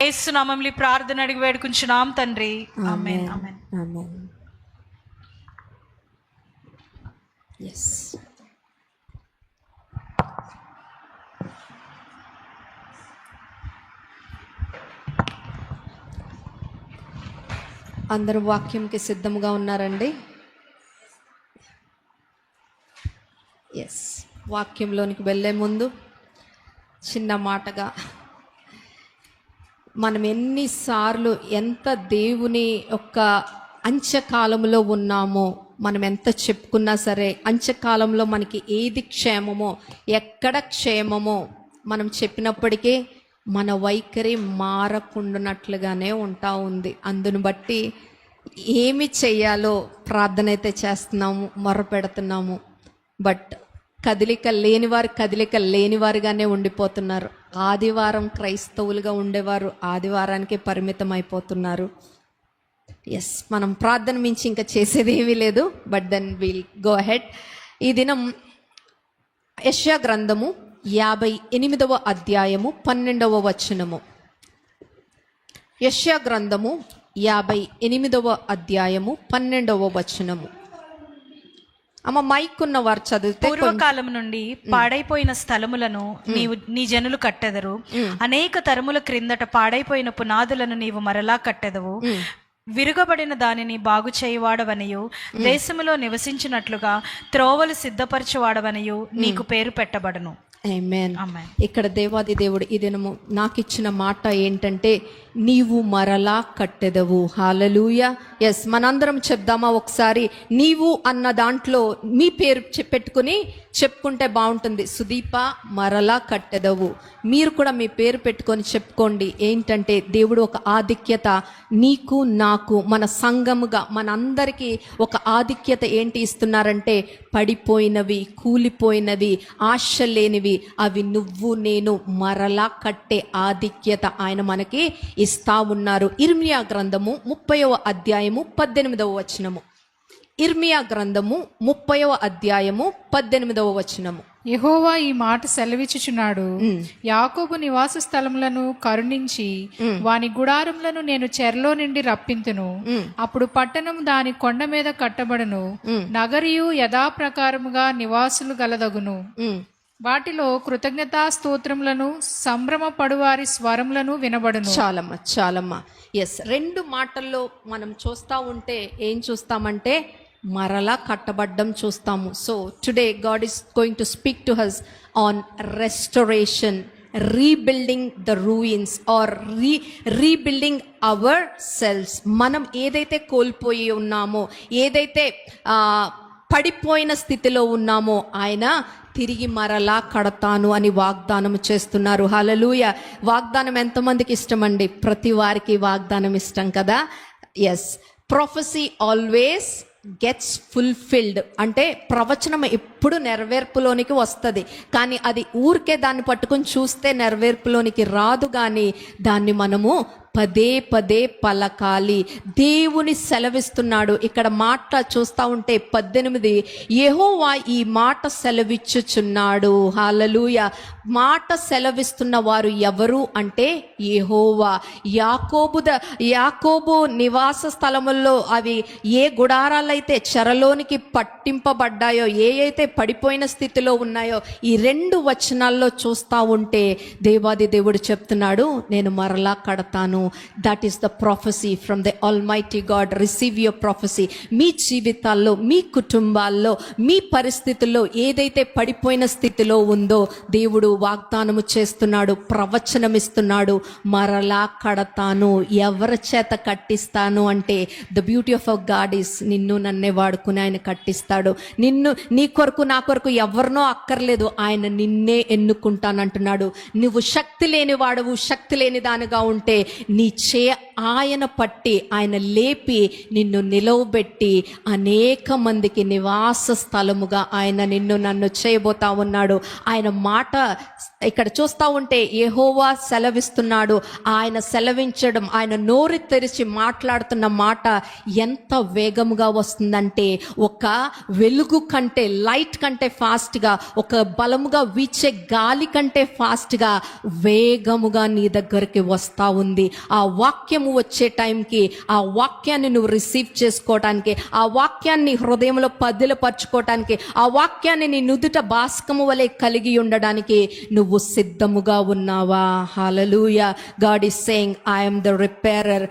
యేసు నామములో ప్రార్థన అడిగి వేడుకుంటున్నాం తండ్రి. ఆమేన్. ఆమేన్. ఆమేన్. yes అందరూ వాక్యంకి సిద్ధంగా ఉన్నారండి? ఎస్. వాక్యంలోనికి వెళ్ళే ముందు చిన్న మాటగా, మనం ఎన్నిసార్లు ఎంత దేవుని యొక్క అంత్యకాలంలో ఉన్నామో మనం ఎంత చెప్పుకున్నా సరే, అంత్యకాలంలో మనకి ఏది క్షేమమో ఎక్కడ క్షేమమో మనం చెప్పినప్పటికీ మన వైఖరి మారకుండానట్లుగానే ఉంటా ఉంది. అందును బట్టి ఏమి చెయ్యాలో ప్రార్థన అయితే చేస్తున్నాము, మొరపెడుతున్నాము. బట్ కదలిక లేనివారుగానే ఉండిపోతున్నారు. ఆదివారం క్రైస్తవులుగా ఉండేవారు ఆదివారానికే పరిమితం అయిపోతున్నారు. ఎస్, మనం ప్రార్థన మించి ఇంకా చేసేది ఏమీ లేదు. But then will go ahead. ఈ దినం యెషయా గ్రంథము 58వ అధ్యాయము 12వ వచనము. యెషయా గ్రంథము 58వ అధ్యాయము 12వ వచనము. అమ్మ మైక్ ఉన్న వారు చదివితే. పూర్వకాలం నుండి పాడైపోయిన స్థలములను నీ జనులు కట్టెదరు, అనేక తరముల క్రిందట పాడైపోయిన పునాదులను నీవు మరలా కట్టెదవు. విరుగబడిన దానిని బాగు చేయువాడవనియు, దేశములో నివసించినట్లుగా త్రోవలు సిద్ధపరచువాడవనియు నీకు పేరు పెట్టబడును. ఆమేన్. ఇక్కడ దేవాది దేవుడు ఈ దినము నాకు ఇచ్చిన మాట ఏంటంటే, నీవు మరలా కట్టెదవు. హల్లెలూయా. ఎస్, మనందరం చెప్దామా ఒకసారి? నీవు అన్న దాంట్లో మీ పేరు పెట్టుకుని చెప్పుకుంటే బాగుంటుంది. సుదీప మరలా కట్టెదవు. మీరు కూడా మీ పేరు పెట్టుకొని చెప్పుకోండి. ఏంటంటే దేవుడు ఒక ఆధిక్యత నీకు నాకు మన సంఘముగా మనందరికీ ఒక ఆధిక్యత ఏంటి ఇస్తున్నారంటే, పడిపోయినవి, కూలిపోయినవి, ఆశ లేనివి అవి నువ్వు నేను మరలా కట్టే ఆధిక్యత ఆయన మనకి ఇస్తా ఉన్నారు. ఇర్మియా గ్రంథము 30వ అధ్యాయము 18వ వచనము. ఇర్మియా గ్రంథము 30వ అధ్యాయము 18వ వచనము. యెహోవా ఈ మాట సెలవిచ్చుచున్నాడు, యాకోబు నివాస స్థలములను కరుణించి వాని గుడారములను నేను చెరలో నుండి రప్పింతును. అప్పుడు పట్టణం దాని కొండ మీద కట్టబడును, నగరియు యథాప్రకారముగా నివాసులు గలదగును. వాటిలో కృతజ్ఞతా స్తోత్రములను సంభ్రమ పడువారి స్వరములను వినబడును. చాలమ్మా. ఎస్, 2 మాటల్లో మనం చూస్తా ఉంటే ఏం చూస్తామంటే మరలా కట్టబడ్డం చూస్తాము. So today God is going to speak to us on restoration, rebuilding the ruins or rebuilding our selves. మనం ఏదైతే కోల్పోయి ఉన్నామో, ఏదైతే పడిపోయిన స్థితిలో ఉన్నామో ఆయన తిరిగి మరలా కడతాను అని వాగ్దానం చేస్తున్నారు. హల్లెలూయా. వాగ్దానం ఎంతమందికి ఇష్టమండి? ప్రతి వారికి వాగ్దానం ఇష్టం కదా. Yes, prophecy always gets fulfilled. అంటే ప్రవచనం ఎప్పుడు నెరవేర్పులోనికి వస్తుంది, కానీ అది ఊరికే దాన్ని పట్టుకొని చూస్తే నెరవేర్పులోనికి రాదు. కానీ దాన్ని మనము పదే పదే పలకాలి. దేవుని సెలవిస్తున్నాడు. ఇక్కడ మాట చూస్తా ఉంటే 18, యెహోవా ఈ మాట సెలవిచ్చుచున్నాడు. హల్లెలూయా. మాట సెలవిస్తున్న వారు ఎవరు అంటే యెహోవా. యాకోబు నివాస స్థలముల్లో అవి ఏ గుడారాలైతే చెరలోనికి పట్టింపబడ్డాయో, ఏ అయితే పడిపోయిన స్థితిలో ఉన్నాయో, ఈ 2 వచనాల్లో చూస్తా ఉంటే దేవాది దేవుడు చెప్తున్నాడు, నేను మరలా కడతాను. That is the prophecy from the almighty God. Receive your prophecy. మీ జీవితాల్లో, మీ కుటుంబాల్లో, మీ పరిస్థితుల్లో ఏదైతే పడిపోయిన స్థితిలో ఉందో దేవుడు వాగ్దానము చేస్తున్నాడు, ప్రవచనం ఇస్తున్నాడు. మరలా కడతాను. ఎవరి చేత కట్టిస్తాను అంటే the beauty of our God is నిన్ను నన్నే వాడుకుని ఆయన కట్టిస్తాడు. నీ కొరకు నా కొరకు ఎవరినో అక్కర్లేదు, ఆయన నిన్నే ఎన్నుకుంటానంటున్నాడు. నువ్వు శక్తి లేని వాడవు, శక్తి లేని దానిగా ఉంటే నీ ఆయన పట్టి ఆయన లేపి నిన్ను నిలవబెట్టి అనేక మందికి నివాస స్థలముగా ఆయన నిన్ను నన్ను చేయబోతా ఉన్నాడు. ఆయన మాట ఇక్కడ చూస్తూ ఉంటే యెహోవా సెలవిస్తున్నాడు. ఆయన సెలవించడం, ఆయన నోరు తెరిచి మాట్లాడుతున్న మాట ఎంత వేగముగా వస్తుందంటే ఒక వెలుగు కంటే, లైట్ కంటే ఫాస్ట్గా, ఒక బలముగా వీచే గాలి కంటే ఫాస్ట్గా వేగముగా నీ దగ్గరికి వస్తూ ఉంది. ఆ వాక్యము వచ్చే టైంకి ఆ వాక్యాన్ని నువ్వు రిసీవ్ చేసుకోవటానికి, ఆ వాక్యాన్ని హృదయంలో పదిలపరచుకోవటానికి, ఆ వాక్యాన్ని నీ నుదుట బాస్కము వలె కలిగి ఉండడానికి నువ్వు సిద్ధముగా ఉన్నావా? Hallelujah. God is saying, I am the repairer.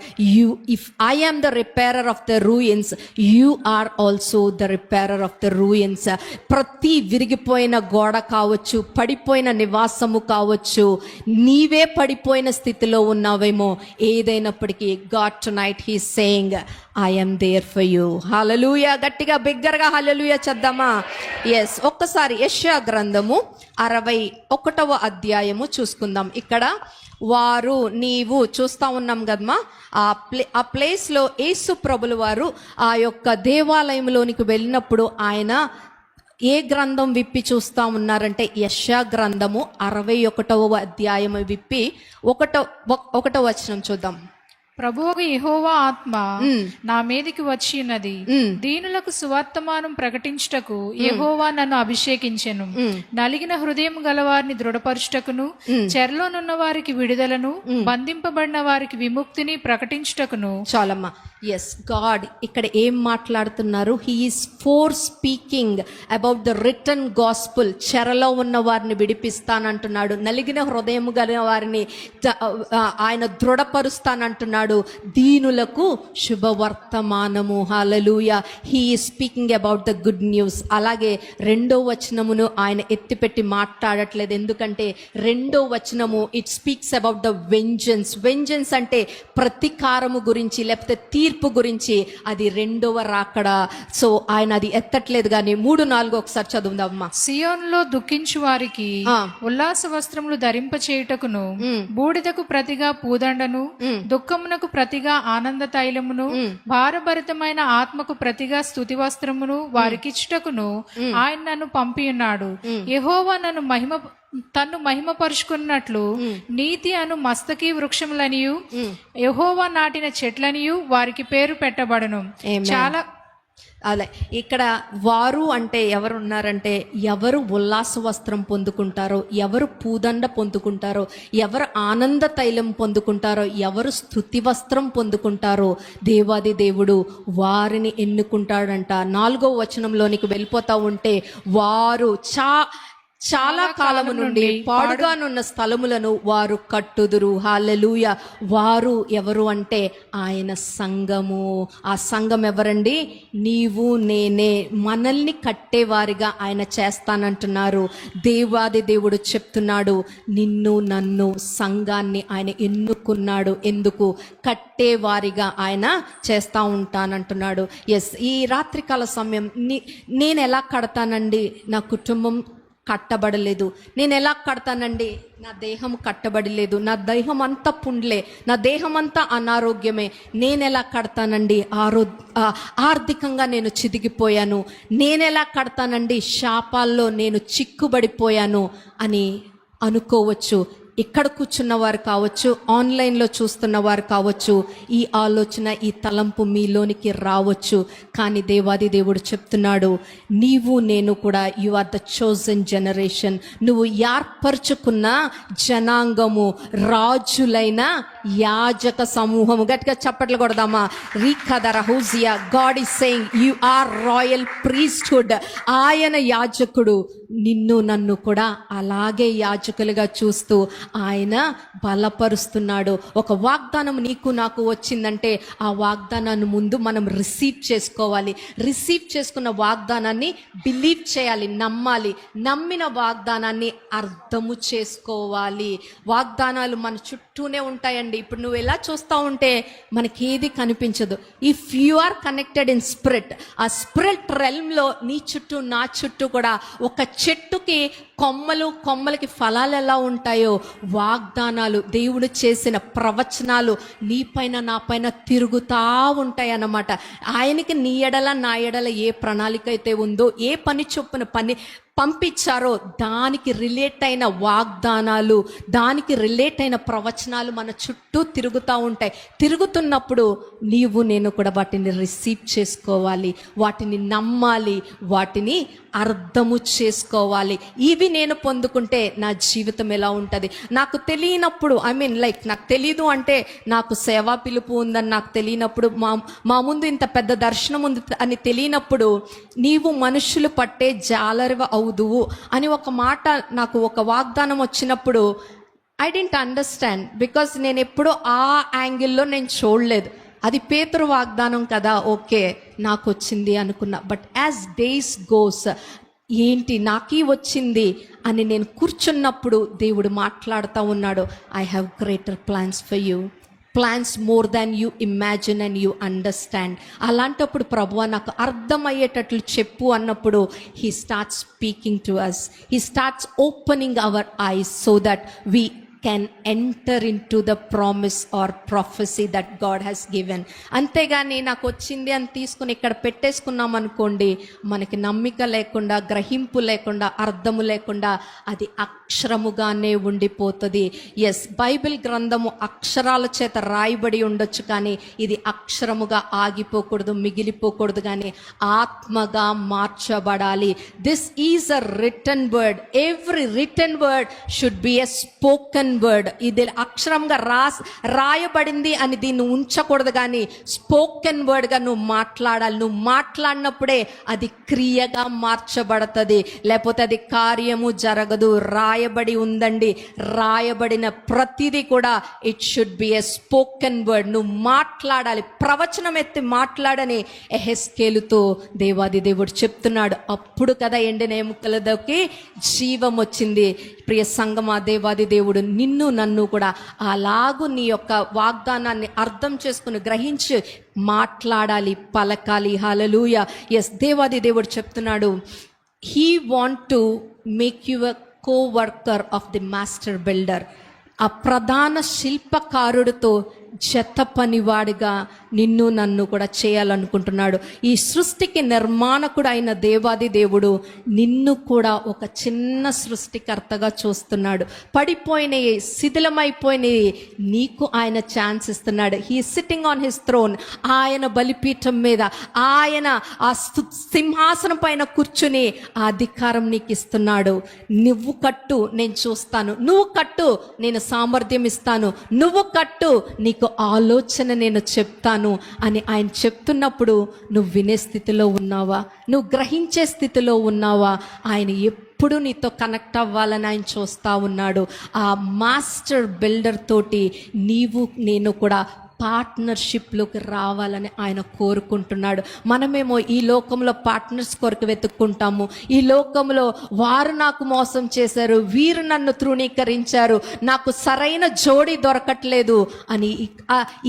If I am the repairer of the ruins, you are also the repairer of the ruins. ప్రతి విరిగిపోయిన గోడ కావచ్చు, పడిపోయిన నివాసము కావచ్చు, నీవే పడిపోయిన స్థితిలో ఉన్నావేమో, ఏదైనప్పటికీ God tonight he saying, I am there for you. Hallelujah. గట్టిగా బిగ్గరగా హల్లెలూయా చేద్దామా? ఎస్. ఒక్కసారి యెషయా గ్రంథము 61వ అధ్యాయము చూసుకుందాం. ఇక్కడ వారు, నీవు చూస్తా ఉన్నాం కదమ్మా. ఆ ప్లేస్లో యేసు ప్రభుల వారు ఆ యొక్క దేవాలయంలోనికి వెళ్ళినప్పుడు ఆయన ఏ గ్రంథం విప్పి చూస్తా ఉన్నారంటే యెషయా గ్రంథము 61వ అధ్యాయం విప్పి ఒకటో వచనం చూద్దాం. ప్రభువుకు యెహోవా ఆత్మ నా మీదికి వచ్చి ఉన్నది, దీనులకు సువర్తమానం ప్రకటించుటకు యెహోవా నన్ను అభిషేకించెను. నలిగిన హృదయం గలవారిని దృఢపరచుటకును, చెరలోనున్న వారికి విడుదలను, బంధింపబడిన వారికి విముక్తిని ప్రకటించుటకును. చాలమ్మా. ఎస్, గాడ్ ఇక్కడ ఏం మాట్లాడుతున్నారు? He is four speaking about the return gospel. చెరలో ఉన్న వారిని విడిపిస్తానంటున్నాడు, నలిగిన హృదయం గల వారిని ఆయన దృఢపరుస్తానంటున్నాడు, దీనులకు శుభవర్తమానము. Hallelujah. He is speaking about the good news. అలాగే 2వ వచనమును ఆయన ఎత్తిపెట్టి మాట్లాడట్లేదు, ఎందుకంటే 2వ వచనము it speaks about the vengeance. Vengeance అంటే ప్రతీకారము గురించి, లేకపోతే తీర్పు గురించి. అది 2వ రాకడ. సో ఆయన అది ఎత్తట్లేదు. కానీ 3, 4 ఒకసారి చదువుదామా. సియోనులో దుఃఖించు వారికి ఉల్లాస వస్త్రములు ధరింప చేయుటకును, బూడిదకు ప్రతిగా పూదండను, దుఃఖమునకు ప్రతిగా ఆనంద తైలమును, భారభరితమైన ఆత్మకు ప్రతిగా స్తుతి వస్త్రమును వారికిచ్చుటకును ఆయన నన్ను పంపియున్నాడు. యెహోవా తన్ను మహిమపరుచుకున్నట్లు నీతి అను మస్తకి వృక్షములనియు యెహోవా నాటిన చెట్లనియు వారికి పేరు పెట్టబడును. చాలా అలా ఇక్కడ వారు అంటే ఎవరు ఉన్నారంటే, ఎవరు ఉల్లాస వస్త్రం పొందుకుంటారో, ఎవరు పూదండ పొందుకుంటారో, ఎవరు ఆనంద తైలం పొందుకుంటారో, ఎవరు స్తుతి వస్త్రం పొందుకుంటారో దేవాది దేవుడు వారిని ఎన్నుకుంటాడంట. 4వ వచనంలోనికి వెళ్ళిపోతా ఉంటే, వారు చాలా కాలము నుండి పాడుగానున్న స్థలములను వారు కట్టుదురు. హల్లెలూయా. వారు ఎవరు అంటే ఆయన సంఘము. ఆ సంఘం ఎవరండి? నీవు నేనే. మనల్ని కట్టేవారిగా ఆయన చేస్తానంటున్నారు. దేవాది దేవుడు చెప్తున్నాడు, నిన్ను నన్ను సంఘాన్ని ఆయన ఎన్నుకున్నాడు. ఎందుకు? కట్టేవారిగా ఆయన చేస్తా ఉంటానంటున్నాడు. ఎస్, ఈ రాత్రికాల సమయం నేను ఎలా కడతానండి? నా కుటుంబం కట్టబడలేదు. నేను ఎలా కడతానండి? నా దేహం కట్టబడలేదు, నా దేహం అంతా పుండ్లే, నా దేహం అంతా అనారోగ్యమే. నేను ఎలా కడతానండి? ఆర్థికంగా నేను చిదిగిపోయాను. నేను ఎలా కడతానండి? శాపాల్లో నేను చిక్కుబడిపోయాను అని అనుకోవచ్చు. ఇక్కడ కూర్చున్న వారు కావచ్చు, ఆన్లైన్లో చూస్తున్న వారు కావచ్చు, ఈ ఆలోచన, ఈ తలంపు మీలోనికి రావచ్చు. కానీ దేవాది దేవుడు చెప్తున్నాడు, నీవు నేను కూడా you are the chosen generation. నువ్వు ఏర్పరచుకున్న జనాంగము, రాజులైన యాజక సమూహము. గట్టిగా చప్పట్లు కొడదామా? రీకదర హూజియా. God is saying you are royal priesthood. ఆయన యాజకుడు. నిన్ను నన్ను కూడా అలాగే యాజకులుగా చూస్తూ ఆయన బలపరుస్తున్నాడు. ఒక వాగ్దానం నీకు నాకు వచ్చిందంటే ఆ వాగ్దానాన్ని ముందు మనం రిసీవ్ చేసుకోవాలి. రిసీవ్ చేసుకున్న వాగ్దానాన్ని బిలీవ్ చేయాలి, నమ్మాలి. నమ్మిన వాగ్దానాన్ని అర్థము చేసుకోవాలి. వాగ్దానాలు మన చుట్టూనే ఉంటాయండి. ఉంటాయండి. ఇప్పుడు నువ్వు ఎలా చూస్తూ ఉంటే మనకి ఏది కనిపించదు. If you are connected in spirit, ఆ స్పిరిట్ రెల్మ్లో నీ చుట్టూ నా చుట్టూ కూడా ఒక చెట్టుకి కొమ్మలకి ఫలాలు ఎలా ఉంటాయో, వాగ్దానాలు, దేవుడు చేసిన ప్రవచనాలు నీపైన నాపైన తిరుగుతూ ఉంటాయి అన్నమాట. ఆయనకి నీ ఎడల నా ఎడల ఏ ప్రణాళిక అయితే ఉందో, ఏ పని చొప్పున పని పంపించారో దానికి రిలేట్ అయిన వాగ్దానాలు, దానికి రిలేట్ అయిన ప్రవచనాలు మన చుట్టూ తిరుగుతూ ఉంటాయి. తిరుగుతున్నప్పుడు నీవు నేను కూడా వాటిని రిసీవ్ చేసుకోవాలి, వాటిని నమ్మాలి, వాటిని అర్థము చేసుకోవాలి. ఇవి నేను పొందుకుంటే నా జీవితం ఎలా ఉంటుంది? నాకు తెలియనప్పుడు, నాకు తెలీదు అంటే, నాకు సేవా పిలుపు ఉందని నాకు తెలియనప్పుడు, మా ముందు ఇంత పెద్ద దర్శనం ఉంది అని తెలియనప్పుడు, నీవు మనుషులు పట్టే జాలరివ అవుదువు అని ఒక మాట, నాకు ఒక వాగ్దానం వచ్చినప్పుడు ఐ డెంట్ అండర్స్టాండ్, బికాస్ నేను ఎప్పుడూ ఆ యాంగిల్లో నేను చూడలేదు. అది పేతురు వాగ్దానం కదా, ఓకే నాకు వచ్చింది అనుకున్నా. బట్ యాజ్ డేస్ గోస్, ఏంటి నాకీ వచ్చింది అని నేను కూర్చున్నప్పుడు దేవుడు మాట్లాడుతూ ఉన్నాడు. I have greater plans for you, plans more than you imagine and you understand. అలాంటప్పుడు ప్రభువా నాకు అర్థమయ్యేటట్లు చెప్పు అన్నప్పుడు he starts speaking to us, he starts opening our eyes so that we can enter into the promise or prophecy that God has given. అంతేగాని నాకు వచ్చింది అని తీసుకుని ఇక్కడ పెట్టేసుకున్నాం అనుకోండి, మనకి నమ్మిక లేకుండా, గ్రహింపు లేకుండా, అర్థము లేకుండా అది అక్షరముగానే ఉండిపోతుంది. ఎస్, బైబిల్ గ్రంథము అక్షరాల చేత రాయబడి ఉండొచ్చు, కానీ ఇది అక్షరముగా ఆగిపోకూడదు, మిగిలిపోకూడదు, కానీ ఆత్మగా మార్చబడాలి. This is a written word. Every written word should be a spoken word. ఇది అక్షరంగా రాయబడింది అని దీన్ని ఉంచకూడదు, కానీ స్పోకెన్ వర్డ్గా నువ్వు మాట్లాడాలి. నువ్వు మాట్లాడినప్పుడే అది క్రియగా మార్చబడుతుంది, లేకపోతే అది కార్యము జరగదు. రాయబడి ఉందండి, రాయబడిన ప్రతిదీ కూడా it should be a spoken word. నువ్వు మాట్లాడాలి, ప్రవచనం ఎత్తి మాట్లాడని ఎహెస్కేలుతో దేవాది దేవుడు చెప్తున్నాడు. అప్పుడు కదా ఎండిన ఎముకలకి జీవం వచ్చింది. ప్రియ సంగమా, దేవాది దేవుడు నిన్ను నన్ను కూడా అలాగూ నీ యొక్క వాగ్దానాన్ని అర్థం చేసుకుని గ్రహించి మాట్లాడాలి, పలకాలి. హల్లెలూయా. ఎస్, దేవాది దేవుడు చెప్తున్నాడు, he want to make you a co-worker of the master builder. ఆ ప్రధాన శిల్పకారుడితో జత పనివాడిగా నిన్ను నన్ను కూడా చేయాలనుకుంటున్నాడు. ఈ సృష్టికి నిర్మాణకుడు అయిన దేవాది దేవుడు నిన్ను కూడా ఒక చిన్న సృష్టికర్తగా చూస్తున్నాడు. పడిపోయినవి, శిథిలమైపోయినవి నీకు ఆయన ఛాన్స్ ఇస్తున్నాడు. He sitting on his throne. ఆయన బలిపీఠం మీద, ఆయన ఆ సింహాసనం పైన కూర్చుని ఆ అధికారం నీకు ఇస్తున్నాడు. నువ్వు కట్టు, నేను చూస్తాను. నువ్వు కట్టు, నేను సామర్థ్యం ఇస్తాను. నువ్వు కట్టు, నీకు ఆలోచన నేను చెప్తాను అని ఆయన చెప్తున్నప్పుడు నువ్వు వినే స్థితిలో ఉన్నావా? నువ్వు గ్రహించే స్థితిలో ఉన్నావా? ఆయన ఎప్పుడు నీతో కనెక్ట్ అవ్వాలని ఆయన చూస్తూ ఉన్నాడు. ఆ మాస్టర్ బిల్డర్ తోటి నీవు నేను కూడా పార్ట్నర్షిప్లోకి రావాలని ఆయన కోరుకుంటున్నాడు. మనమేమో ఈ లోకంలో పార్ట్నర్స్ కొరకు వెతుక్కుంటాము. ఈ లోకంలో వారు నాకు మోసం చేశారు, వీరు నన్ను తృణీకరించారు, నాకు సరైన జోడి దొరకట్లేదు అని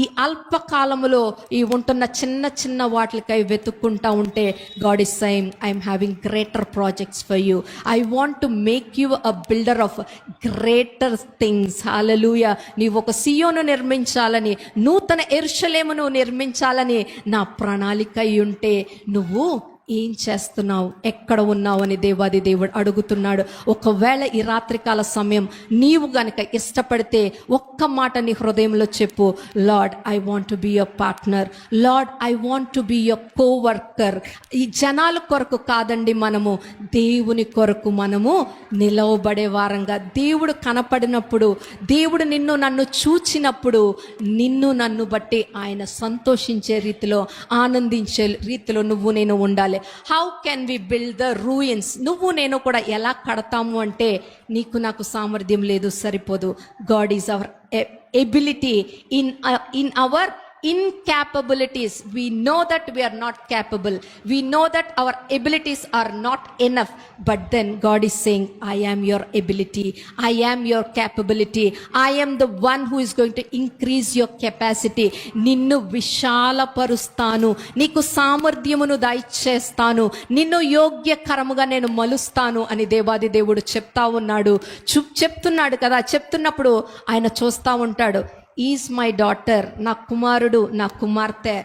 ఈ అల్పకాలంలో ఈ ఉంటున్న చిన్న చిన్న వాటికై వెతుక్కుంటా ఉంటే, God is saying I'm having greater projects for you. I want to make you a builder of greater things. Hallelujah. నీవు ఒక సియోను నిర్మించాలని, నూతన యెరూషలేమును నిర్మించాలని నా ప్రణాళిక ఉంటే నువ్వు ఏం చేస్తున్నావు, ఎక్కడ ఉన్నావు అని దేవాది దేవుడు అడుగుతున్నాడు. ఒకవేళ ఈ రాత్రికాల సమయం నీవు గనక ఇష్టపడితే ఒక్క మాట నీ హృదయంలో చెప్పు, lord I want to be your partner, lord I want to be your coworker. ఈ జనాల కొరకు కాదండి, మనము దేవుని కొరకు మనము నిలవబడే వారంగా, దేవుడు కనపడినప్పుడు, దేవుడు నిన్ను నన్ను చూచినప్పుడు నిన్ను నన్ను బట్టి ఆయన సంతోషించే రీతిలో, ఆనందించే రీతిలో నువ్వు నేను ఉండాలి. How can we build the ruins? నువ్వు నేను కూడా ఎలా కడతాము అంటే, నీకు నాకు సామర్థ్యం లేదు, సరిపోదు. God is our ability in our incapabilities. We know that we are not capable. We know that our abilities are not enough. But then God is saying, I am your ability. I am your capability. I am the one who is going to increase your capacity. నిన్ను విశాలపరుస్తాను, నీకు సామర్థ్యమును దయచేస్తాను, నిన్ను యోగ్యకరముగా నేను మలుస్తాను అని దేవాది దేవుడు చెప్తా ఉన్నాడు. చెప్తున్నాడు కదా. చెప్తున్నప్పుడు ఆయన చూస్తా ఉంటాడు. ఈజ్ మై డాటర్, నా కుమారుడు, నా కుమార్తె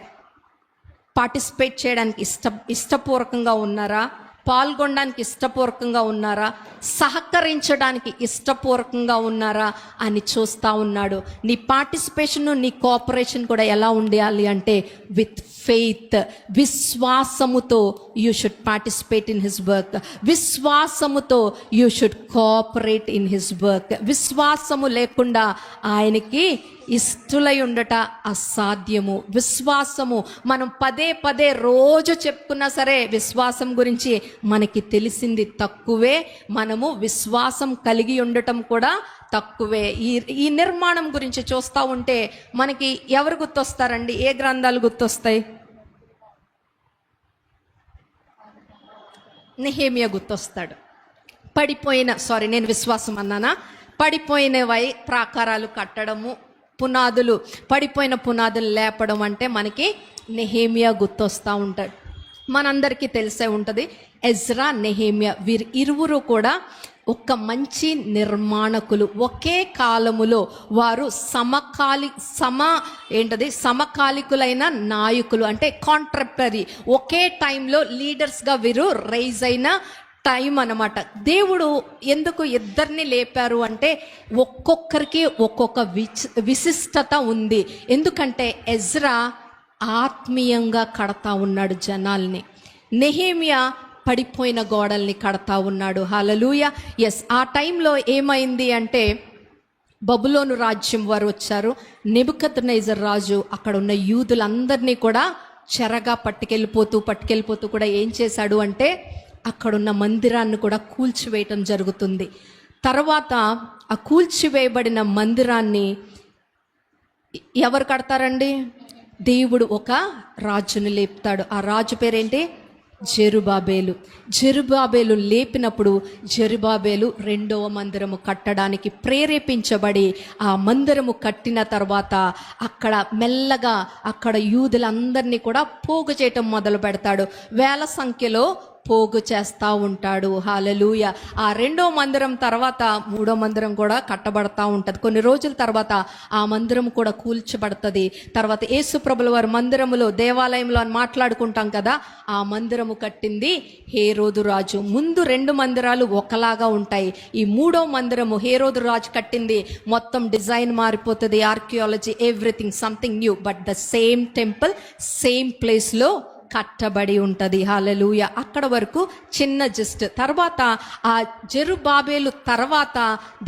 పార్టిసిపేట్ చేయడానికి ఇష్టపూర్వకంగా ఉన్నారా? పాల్గొనడానికి ఇష్టపూర్వకంగా ఉన్నారా? సహకరించడానికి ఇష్టపూర్వకంగా ఉన్నారా అని చూస్తూ ఉన్నాడు. నీ పార్టిసిపేషన్, నీ కోఆపరేషన్ కూడా ఎలా ఉండాలి అంటే విత్ ఫెయిత్, విశ్వాసముతో you should participate in his work. విశ్వాసముతో you should cooperate in his work. విశ్వాసము లేకుండా ఆయనకి ఇష్టలై ఉండట అసాధ్యము. విశ్వాసము మనం పదే పదే రోజు చెప్పుకున్నా సరే విశ్వాసం గురించి మనకి తెలిసింది తక్కువే. మనము విశ్వాసం కలిగి ఉండటం కూడా తక్కువే. ఈ నిర్మాణం గురించి చూస్తూ ఉంటే మనకి ఎవరు గుర్తొస్తారండి? ఏ గ్రంథాలు గుర్తొస్తాయి? నెహెమియా గుర్తొస్తాడు. నేను విశ్వాసం అన్నానా? పడిపోయినవై ప్రాకారాలు కట్టడము, పునాదులు, పడిపోయిన పునాదులు లేపడం అంటే మనకి నెహెమియా గుర్తొస్తూ ఉంటాడు. మనందరికీ తెలిసే ఉంటుంది ఎజ్రా, నెహెమియా వీరు ఇరువురు కూడా ఒక మంచి నిర్మాణకులు. ఒకే కాలములో వారు సమకాలికులైన నాయకులు, అంటే కాంట్రప్టరీ. ఒకే టైంలో లీడర్స్గా వీరు రైజ్ అయిన టైం అన్నమాట. దేవుడు ఎందుకు ఇద్దరిని లేపారు అంటే ఒక్కొక్కరికి ఒక్కొక్క విశిష్టత ఉంది. ఎందుకంటే ఎజ్రా ఆత్మీయంగా కడతా ఉన్నాడు జనాల్ని, నెహెమియా పడిపోయిన గోడల్ని కడతా ఉన్నాడు. హల్లెలూయా. ఎస్, ఆ టైంలో ఏమైంది అంటే బబులోను రాజ్యం వారు వచ్చారు. నెబుకద్నెజర్ రాజు అక్కడ ఉన్న యూదులందరినీ కూడా చెరగా పట్టుకెళ్ళిపోతూ కూడా ఏం చేశాడు అంటే అక్కడున్న మందిరాన్ని కూడా కూల్చివేయటం జరుగుతుంది. తర్వాత ఆ కూల్చివేయబడిన మందిరాన్ని ఎవరు కడతారండి? దేవుడు ఒక రాజును లేపుతాడు. ఆ రాజు పేరేంటి? జెరుబాబేలు లేపినప్పుడు జెరుబాబేలు రెండవ మందిరము కట్టడానికి ప్రేరేపించబడి ఆ మందిరము కట్టిన తర్వాత అక్కడ మెల్లగా అక్కడ యూదులందరినీ కూడా పోగు చేయటం మొదలు పెడతాడు. వేల సంఖ్యలో పోగు చేస్తూ ఉంటాడు. హల్లెలూయా. ఆ రెండో మందిరం తర్వాత మూడో మందిరం కూడా కట్టబడతా ఉంటుంది. కొన్ని రోజుల తర్వాత ఆ మందిరం కూడా కూల్చబడుతుంది. తర్వాత యేసు ప్రభుల వారి మందిరములో, దేవాలయంలో అని మాట్లాడుకుంటాం కదా, ఆ మందిరము కట్టింది హేరోదు రాజు. ముందు రెండు మందిరాలు ఒకలాగా ఉంటాయి. ఈ మూడో మందిరము హేరోదు రాజు కట్టింది. మొత్తం డిజైన్ మారిపోతుంది, archaeology, everything something new, but the same temple same ప్లేస్లో కట్టబడి ఉంటుంది. హల్లెలూయా. అక్కడ వరకు చిన్న జస్ట్. తర్వాత ఆ జెరుబాబేలు తర్వాత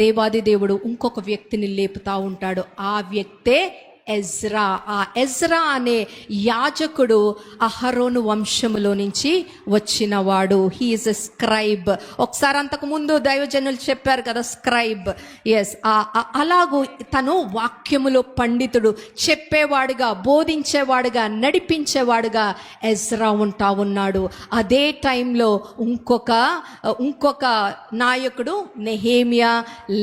దేవాది దేవుడు ఇంకొక వ్యక్తిని లేపుతా ఉంటాడు. ఆ వ్యక్తే ఎజ్రా. ఆ ఎజ్రా అనే యాజకుడు అహరోను వంశములో నుంచి వచ్చినవాడు. He is a scribe. ఒకసారి అంతకు ముందు దైవజనులు చెప్పారు కదా, స్క్రైబ్. ఎస్, అలాగూ తను వాక్యములో పండితుడు, చెప్పేవాడుగా, బోధించేవాడుగా, నడిపించేవాడుగా ఎజ్రా ఉంటా ఉన్నాడు. అదే టైంలో ఇంకొక నాయకుడు నెహెమియా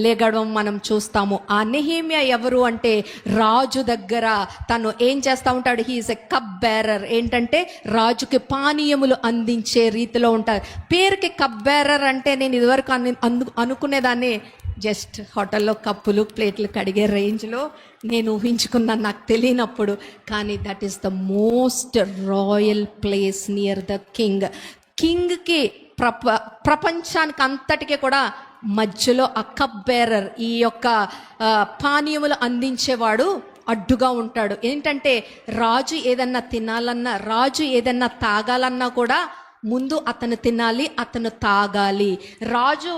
లెగడం మనం చూస్తాము. ఆ నెహెమియా ఎవరు అంటే రాజు దగ్గర తను ఏం చేస్తూ ఉంటాడు? He is a cup bearer. ఏంటంటే రాజుకి పానీయములు అందించే రీతిలో ఉంటారు. పేరుకి కప్ బేరర్ అంటే నేను ఇదివరకు అనుకునేదాన్ని జస్ట్ హోటల్లో కప్పులు ప్లేట్లు కడిగే రేంజ్లో నేను ఊహించుకున్నాను, నాకు తెలియనప్పుడు. కానీ that is the most royal place near the కింగ్కి ప్రపంచానికి అంతటికీ కూడా మధ్యలో ఆ కప్ బేరర్, ఈ యొక్క పానీయములు అందించేవాడు అడ్డుగా ఉంటాడు. ఏంటంటే రాజు ఏదన్నా తినాలన్నా, రాజు ఏదన్నా తాగాలన్నా కూడా ముందు అతను తినాలి, అతను తాగాలి. రాజు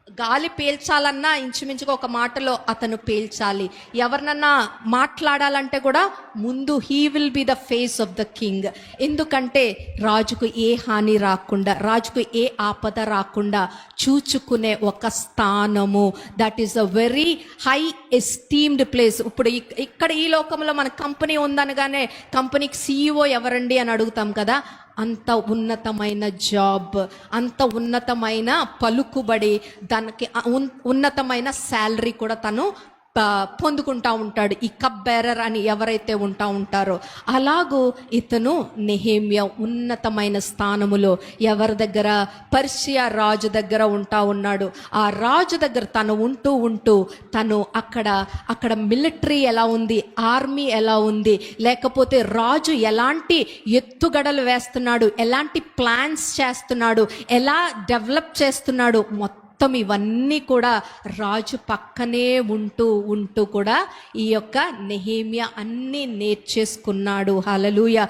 గాలి పీల్చాలన్నా ఇంచుమించుగా ఒక మాటలో అతను పీల్చాలి. ఎవరినన్నా మాట్లాడాలంటే కూడా ముందు he will be the face of the king. ఎందుకంటే రాజుకు ఏ హాని రాకుండా, రాజుకు ఏ ఆపద రాకుండా చూచుకునే ఒక స్థానము. That is a very high esteemed place. ఇప్పుడు ఇక్కడ ఈ లోకంలో మన కంపెనీ ఉందనగానే కంపెనీకి CEO ఎవరండి అని అడుగుతాం కదా. అంత ఉన్నతమైన జాబ్, అంత ఉన్నతమైన పలుకుబడి, దానికి ఉన్నతమైన శాలరీ కూడా తను పొందుకుంటా ఉంటాడు. ఈ కప్ బేరర్ అని ఎవరైతే ఉంటారో అలాగూ ఇతను నెహెమ్యా ఉన్నతమైన స్థానములో ఎవరి దగ్గర, పర్షియా రాజు దగ్గర ఉన్నాడు. ఆ రాజు దగ్గర తను ఉంటూ తను అక్కడ మిలిటరీ ఎలా ఉంది, ఆర్మీ ఎలా ఉంది, లేకపోతే రాజు ఎలాంటి ఎత్తుగడలు వేస్తున్నాడు, ఎలాంటి ప్లాన్స్ చేస్తున్నాడు, ఎలా డెవలప్ చేస్తున్నాడు, మొత్తం ఇవన్నీ కూడా రాజు పక్కనే ఉంటూ కూడా ఈ యొక్క నెహెమ్యా అన్నీ నేర్చేసుకున్నాడు. హల్లెలూయా.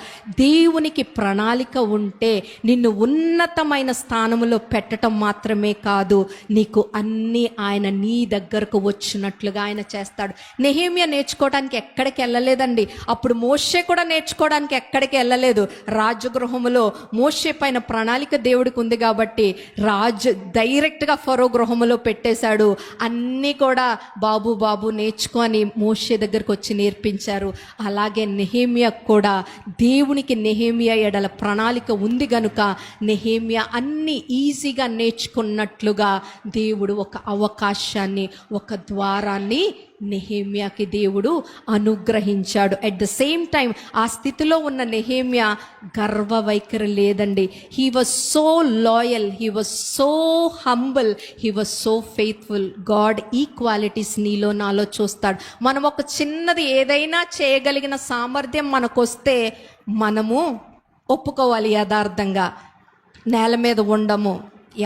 దేవునికి ప్రణాళిక ఉంటే నిన్ను ఉన్నతమైన స్థానంలో పెట్టడం మాత్రమే కాదు, నీకు అన్నీ ఆయన నీ దగ్గరకు వచ్చినట్లుగా ఆయన చేస్తాడు. నెహెమ్యా నేర్చుకోవడానికి ఎక్కడికి వెళ్ళలేదండి. అప్పుడు మోషే కూడా నేర్చుకోవడానికి ఎక్కడికి వెళ్ళలేదు. రాజగృహములో మోషే పైన ప్రణాళిక దేవుడికి ఉంది కాబట్టి రాజు డైరెక్ట్గా ఫరో గృహములో పెట్టేశాడు. అన్నీ కూడా బాబు నేర్చుకొని మోషే దగ్గరకు వచ్చి నేర్పించారు. అలాగే నెహెమ్యా కూడా దేవునికి నెహెమ్యా ఎడల ప్రణాళిక ఉంది గనుక నెహెమ్యా అన్ని ఈజీగా నేర్చుకున్నట్లుగా దేవుడు ఒక అవకాశాన్ని, ఒక ద్వారాన్ని నెహెమ్యాకి దేవుడు అనుగ్రహించాడు. అట్ ద సేమ్ టైం ఆ స్థితిలో ఉన్న నెహెమ్యా గర్వ వైఖరి లేదండి. He was so loyal, he was so humble, he was so faithful. God ఈ క్వాలిటీస్ నీలో నాలో చూస్తాడు. మనం ఒక చిన్నది ఏదైనా చేయగలిగిన సామర్థ్యం మనకొస్తే మనము ఒప్పుకోవాలి. యథార్థంగా నేల మీద ఉండము,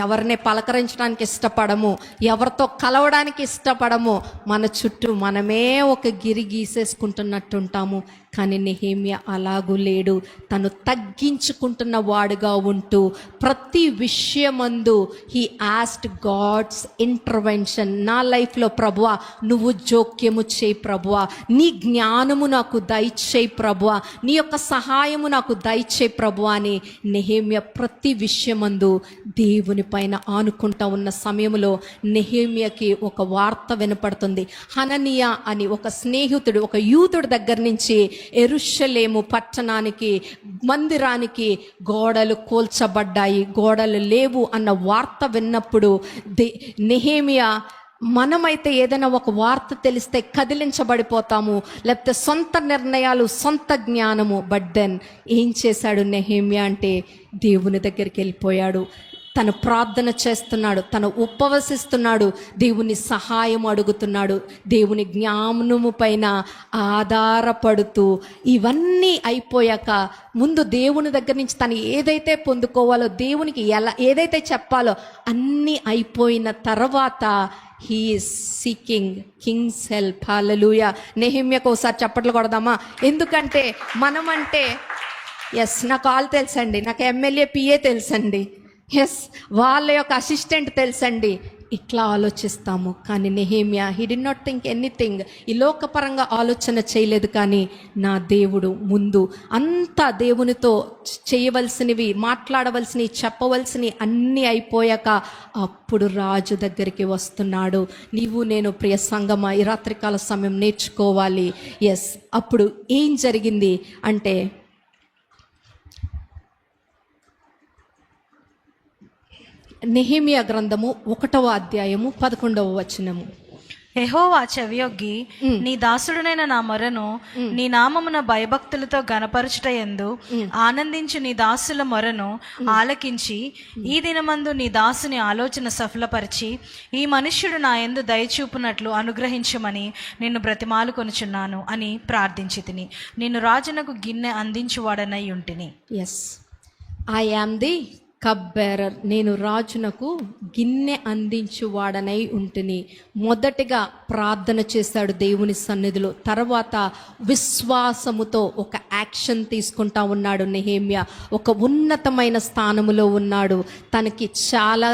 ఎవరిని పలకరించడానికి ఇష్టపడము, ఎవరితో కలవడానికి ఇష్టపడము, మన చుట్టూ మనమే ఒక గిరి గీసేసుకుంటున్నట్టుంటాము. కానీ నెహెమ్యా అలాగూ లేడు. తను తగ్గించుకుంటున్న వాడుగా ఉంటూ ప్రతి విషయమందు హీ ఆస్క్డ్ గాడ్స్ ఇంటర్వెన్షన్. నా లైఫ్లో ప్రభువా నువ్వు జోక్యము చేయి ప్రభువా, నీ జ్ఞానము నాకు దయచేయి ప్రభువా, నీ యొక్క సహాయము నాకు దయచేయి ప్రభువా అని నెహెమ్యా ప్రతి విషయమందు దేవుని పైన ఆనుకుంటా ఉన్న సమయంలో నెహెమ్యాకి ఒక వార్త వినపడుతుంది. హననియా అని ఒక స్నేహితుడు, ఒక యూదుడి దగ్గర నుంచి యెరూషలేము పట్టణానికి, మందిరానికి గోడలు కూల్చబడ్డాయి, గోడలు లేవు అన్న వార్త విన్నప్పుడు నెహెమ్యా, మనమైతే ఏదైనా ఒక వార్త తెలిస్తే కదిలించబడిపోతాము, లేకపోతే సొంత నిర్ణయాలు, సొంత జ్ఞానము. బట్ దెన్ ఏం చేశాడు నెహెమ్యా అంటే దేవుని దగ్గరికి వెళ్ళిపోయాడు. తను ప్రార్థన చేస్తున్నాడు, తను ఉపవసిస్తున్నాడు, దేవుని సహాయం అడుగుతున్నాడు, దేవుని జ్ఞానము పైన ఆధారపడుతూ ఇవన్నీ అయిపోయాక ముందు దేవుని దగ్గర నుంచి తను ఏదైతే పొందుకోవాలో, దేవునికి ఏదైతే చెప్పాలో అన్నీ అయిపోయిన తర్వాత he is seeking king's help. Hallelujah. నెహెమ్యాకు ఒకసారి చప్పట్లు కొడదామా? ఎందుకంటే మనమంటే నాకు వాళ్ళు తెలుసండి, నాకు ఎమ్మెల్యే పిఏ తెలుసండి, వాళ్ళ యొక్క అసిస్టెంట్ తెలుసండి, ఇట్లా ఆలోచిస్తాము. కానీ Nehemiah he did not think anything. ఈ లోకపరంగా ఆలోచన చేయలేదు. కానీ నా దేవుడు ముందు అంతా దేవునితో చేయవలసినవి, మాట్లాడవలసినవి, చెప్పవలసినవి అన్నీ అయిపోయాక అప్పుడు రాజు దగ్గరికి వస్తున్నాడు. నీవు నేను ప్రియ సంగమా ఈ రాత్రికాల సమయం నేర్చుకోవాలి. అప్పుడు ఏం జరిగింది అంటే నెహెమ్యా గ్రంథము 1వ అధ్యాయము 11వ వచనము. యెహోవా చెవియొగ్గి నీ దాసుడునైన నా మొరను నీ నామమున భయభక్తులతో గణపరచుటయందు ఆనందించు నీ దాసుల మొరను ఆలకించి ఈ దినమందు నీ దాసుని ఆలోచన సఫలపరిచి ఈ మనుష్యుడు నా యందు దయచూపునట్లు అనుగ్రహించమని నిన్ను బ్రతిమాలు కొనుచున్నాను అని ప్రార్థించి తిని నిన్ను రాజునకు గిన్నె అందించువాడనై ఉంటిని. I am the cup bearer, నేను రాజునకు గిన్నె అందించువాడనై ఉంటిని. మొదటిగా ప్రార్థన చేశాడు దేవుని సన్నిధిలో. తర్వాత విశ్వాసముతో ఒక యాక్షన్ తీసుకుంటా ఉన్నాడు నెహెమ్యా. ఒక ఉన్నతమైన స్థానములో ఉన్నాడు. తనకి చాలా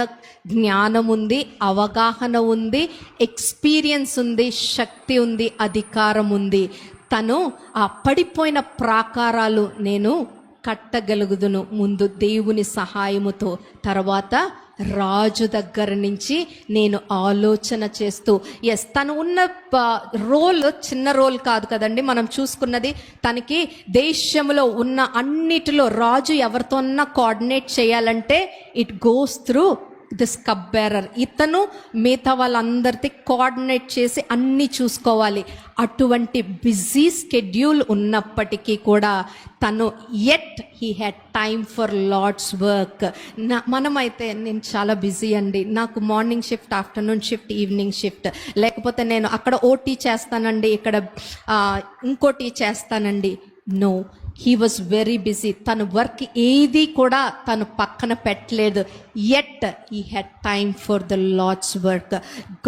జ్ఞానం ఉంది, అవగాహన ఉంది, ఎక్స్పీరియన్స్ ఉంది, శక్తి ఉంది, అధికారం ఉంది. తను ఆ పడిపోయిన ప్రాకారాలు నేను కట్టగలుగుదును, ముందు దేవుని సహాయముతో, తర్వాత రాజు దగ్గర నుంచి నేను ఆలోచన చేస్తూ. తను ఉన్న రోల్ చిన్న రోల్ కాదు కదండి. మనం చూసుకున్నది తనకి దేశంలో ఉన్న అన్నిటిలో రాజు ఎవరితోన్నా కోఆర్డినేట్ చేయాలంటే it goes through this cup bearer. ఇతను మిగతా వాళ్ళందరితో కోఆర్డినేట్ చేసి అన్నీ చూసుకోవాలి. అటువంటి బిజీ స్కెడ్యూల్ ఉన్నప్పటికీ కూడా తను yet he had time for lord's work. మనమైతే నేను చాలా బిజీ అండి, నాకు morning shift, afternoon shift, evening shift, లేకపోతే నేను అక్కడ ఓటీ చేస్తానండి, ఇక్కడ ఇంకోటి చేస్తానండి. No, he was very busy. తన వర్క్ ఏది కూడా తను పక్కన పెట్టలేదు. Yet he had time for the lord's work.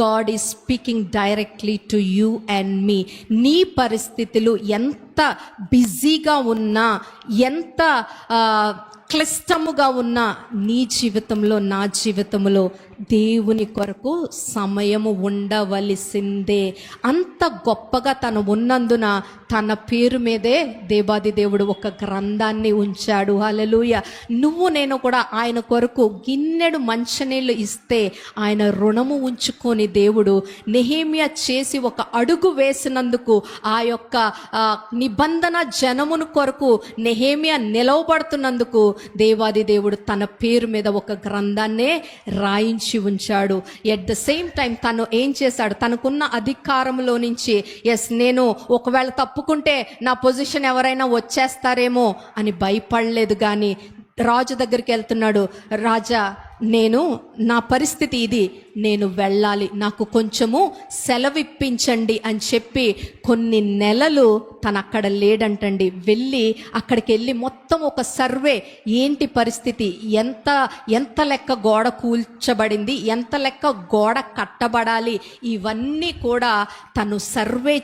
God is speaking directly to you and me. నీ పరిస్థితులు ఎంత బిజీగా ఉన్నా, ఎంత క్లిష్టముగా ఉన్న నీ జీవితంలో, నా జీవితంలో దేవుని కొరకు సమయము ఉండవలసిందే. అంత గొప్పగా తను ఉన్నందున తన పేరు మీదే దేవాది దేవుడు ఒక గ్రంథాన్ని ఉంచాడు. హల్లెలూయా. నువ్వు నేను కూడా ఆయన కొరకు గిన్నెడు మంచినీళ్ళు ఇస్తే ఆయన రుణము ఉంచుకొని దేవుడు నెహెమ్యా చేసి ఒక అడుగు వేసినందుకు ఆ యొక్క నిబంధన జనమును కొరకు నెహెమ్యా నిలవబడుతున్నందుకు దేవాది దేవుడు తన పేరు మీద ఒక గ్రంథాన్నే రాయించి ఉంచాడు. ఎట్ ద సేమ్ టైం తను ఏం చేశాడు, తనకున్న అధికారంలో నుంచి నేను ఒకవేళ తప్పుకుంటే నా పొజిషన్ ఎవరైనా వచ్చేస్తారేమో అని భయపడలేదు. కానీ రాజు దగ్గరికి వెళ్తున్నాడు. రాజా, నా పరిస్థితి ఇది, నేను వెళ్ళాలి, నాకు కొంచెము సెలవిప్పించండి అని చెప్పి కొన్ని నెలలు తను అక్కడ లేడంటండి. అక్కడికి వెళ్ళి మొత్తం ఒక సర్వే, ఏంటి పరిస్థితి, ఎంత లెక్క గోడ కూల్చబడింది, ఎంత లెక్క గోడ కట్టబడాలి, ఇవన్నీ కూడా తను సర్వే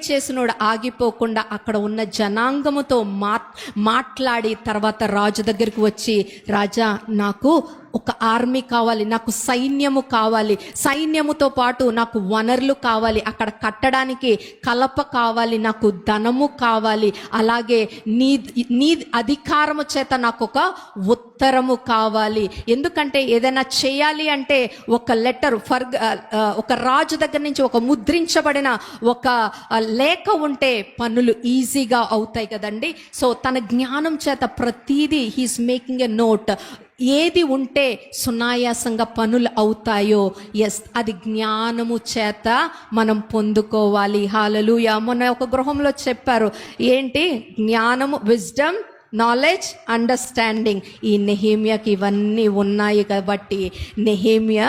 చేసినోడు ఆగిపోకుండా అక్కడ ఉన్న జనాంగముతో మాట్లాడి తర్వాత రాజు దగ్గరికి వచ్చి, రాజా, నాకు ఒక ఆర్మీ కావాలి, నాకు సైన్యము కావాలి, సైన్యముతో పాటు నాకు వనరులు కావాలి, అక్కడ కట్టడానికి కలప కావాలి, నాకు ధనము కావాలి, అలాగే నీ అధికారము చేత నాకు ఒక ఉత్తరము కావాలి. ఎందుకంటే ఏదైనా చేయాలి అంటే ఒక లెటర్ ఒక రాజు దగ్గర నుంచి ఒక ముద్రించబడిన ఒక లేఖ ఉంటే పనులు ఈజీగా అవుతాయి కదండి. సో తన జ్ఞానం చేత ప్రతిదీ హీస్ మేకింగ్ ఎ నోట్. ఏది ఉంటే సునాయాసంగా పనులు అవుతాయో అది జ్ఞానము చేత మనం పొందుకోవాలి. హల్లెలూయా. మొన్న ఒక గృహంలో చెప్పారు, ఏంటి జ్ఞానము, విజ్డమ్, నాలెడ్జ్, అండర్స్టాండింగ్. ఈ నెహెమ్యాకి ఇవన్నీ ఉన్నాయి కాబట్టి నెహెమ్యా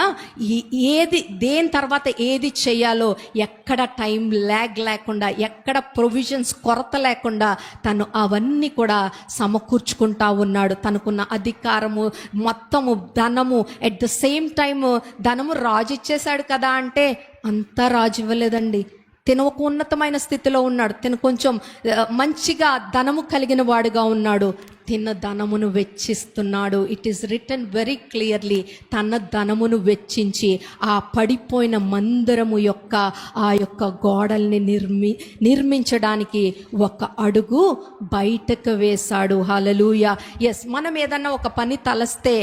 దేని తర్వాత ఏది చేయాలో ఎక్కడ టైం ల్యాగ్ లేకుండా, ఎక్కడ ప్రొవిజన్స్ కొరత లేకుండా తను అవన్నీ కూడా సమకూర్చుకుంటా ఉన్నాడు. తనకున్న అధికారము, మొత్తము ధనము, ఎట్ ద సేమ్ టైం ధనము రాజు ఇచ్చేశాడు కదా అంటే అంతా రాజు ఇవ్వలేదండి. తను ఒక ఉన్నతమైన స్థితిలో ఉన్నాడు, తను కొంచెం మంచిగా ధనము కలిగిన వాడుగా ఉన్నాడు. తన ధనమును వెచ్చిస్తున్నాడు. It is written very clearly. తన ధనమును వెచ్చించి ఆ పడిపోయిన మందిరము యొక్క ఆ యొక్క గోడల్ని నిర్మించడానికి ఒక అడుగు బయటకు వేశాడు. హల్లెలూయా. మనం ఏదన్నా ఒక పని తలస్తే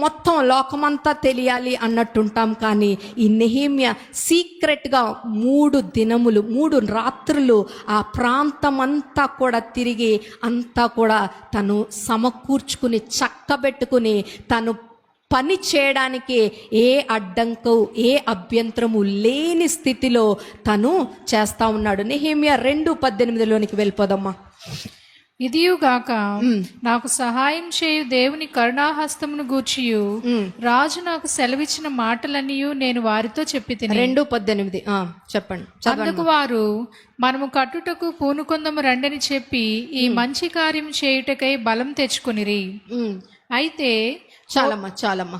మొత్తం లోకమంతా తెలియాలి అన్నట్టుంటాం. కానీ ఈ నెహెమ్యా సీక్రెట్గా 3 దినములు 3 రాత్రులు ఆ ప్రాంతమంతా కూడా తిరిగి అంతా కూడా తను సమకూర్చుకుని చక్కబెట్టుకుని తను పని చేయడానికి ఏ అడ్డంకు, ఏ అభ్యంతరము లేని స్థితిలో తను చేస్తా ఉన్నాడు. నెహెమ్యా 2:18 వెళ్ళిపోదమ్మా. ఇదియుగాక నాకు సహాయం చేయు దేవుని కరుణాహస్తమును గూర్చియు రాజు నాకు సెలవిచ్చిన మాటలన్నీ నేను వారితో చెప్పి తిని. 2:18 చెప్పండి. అందుకు వారు, మనము కట్టుటకు పూనుకొందము రండని చెప్పి ఈ మంచి కార్యం చేయుటకై బలం తెచ్చుకొనిరి. అయితే చాలమ్మా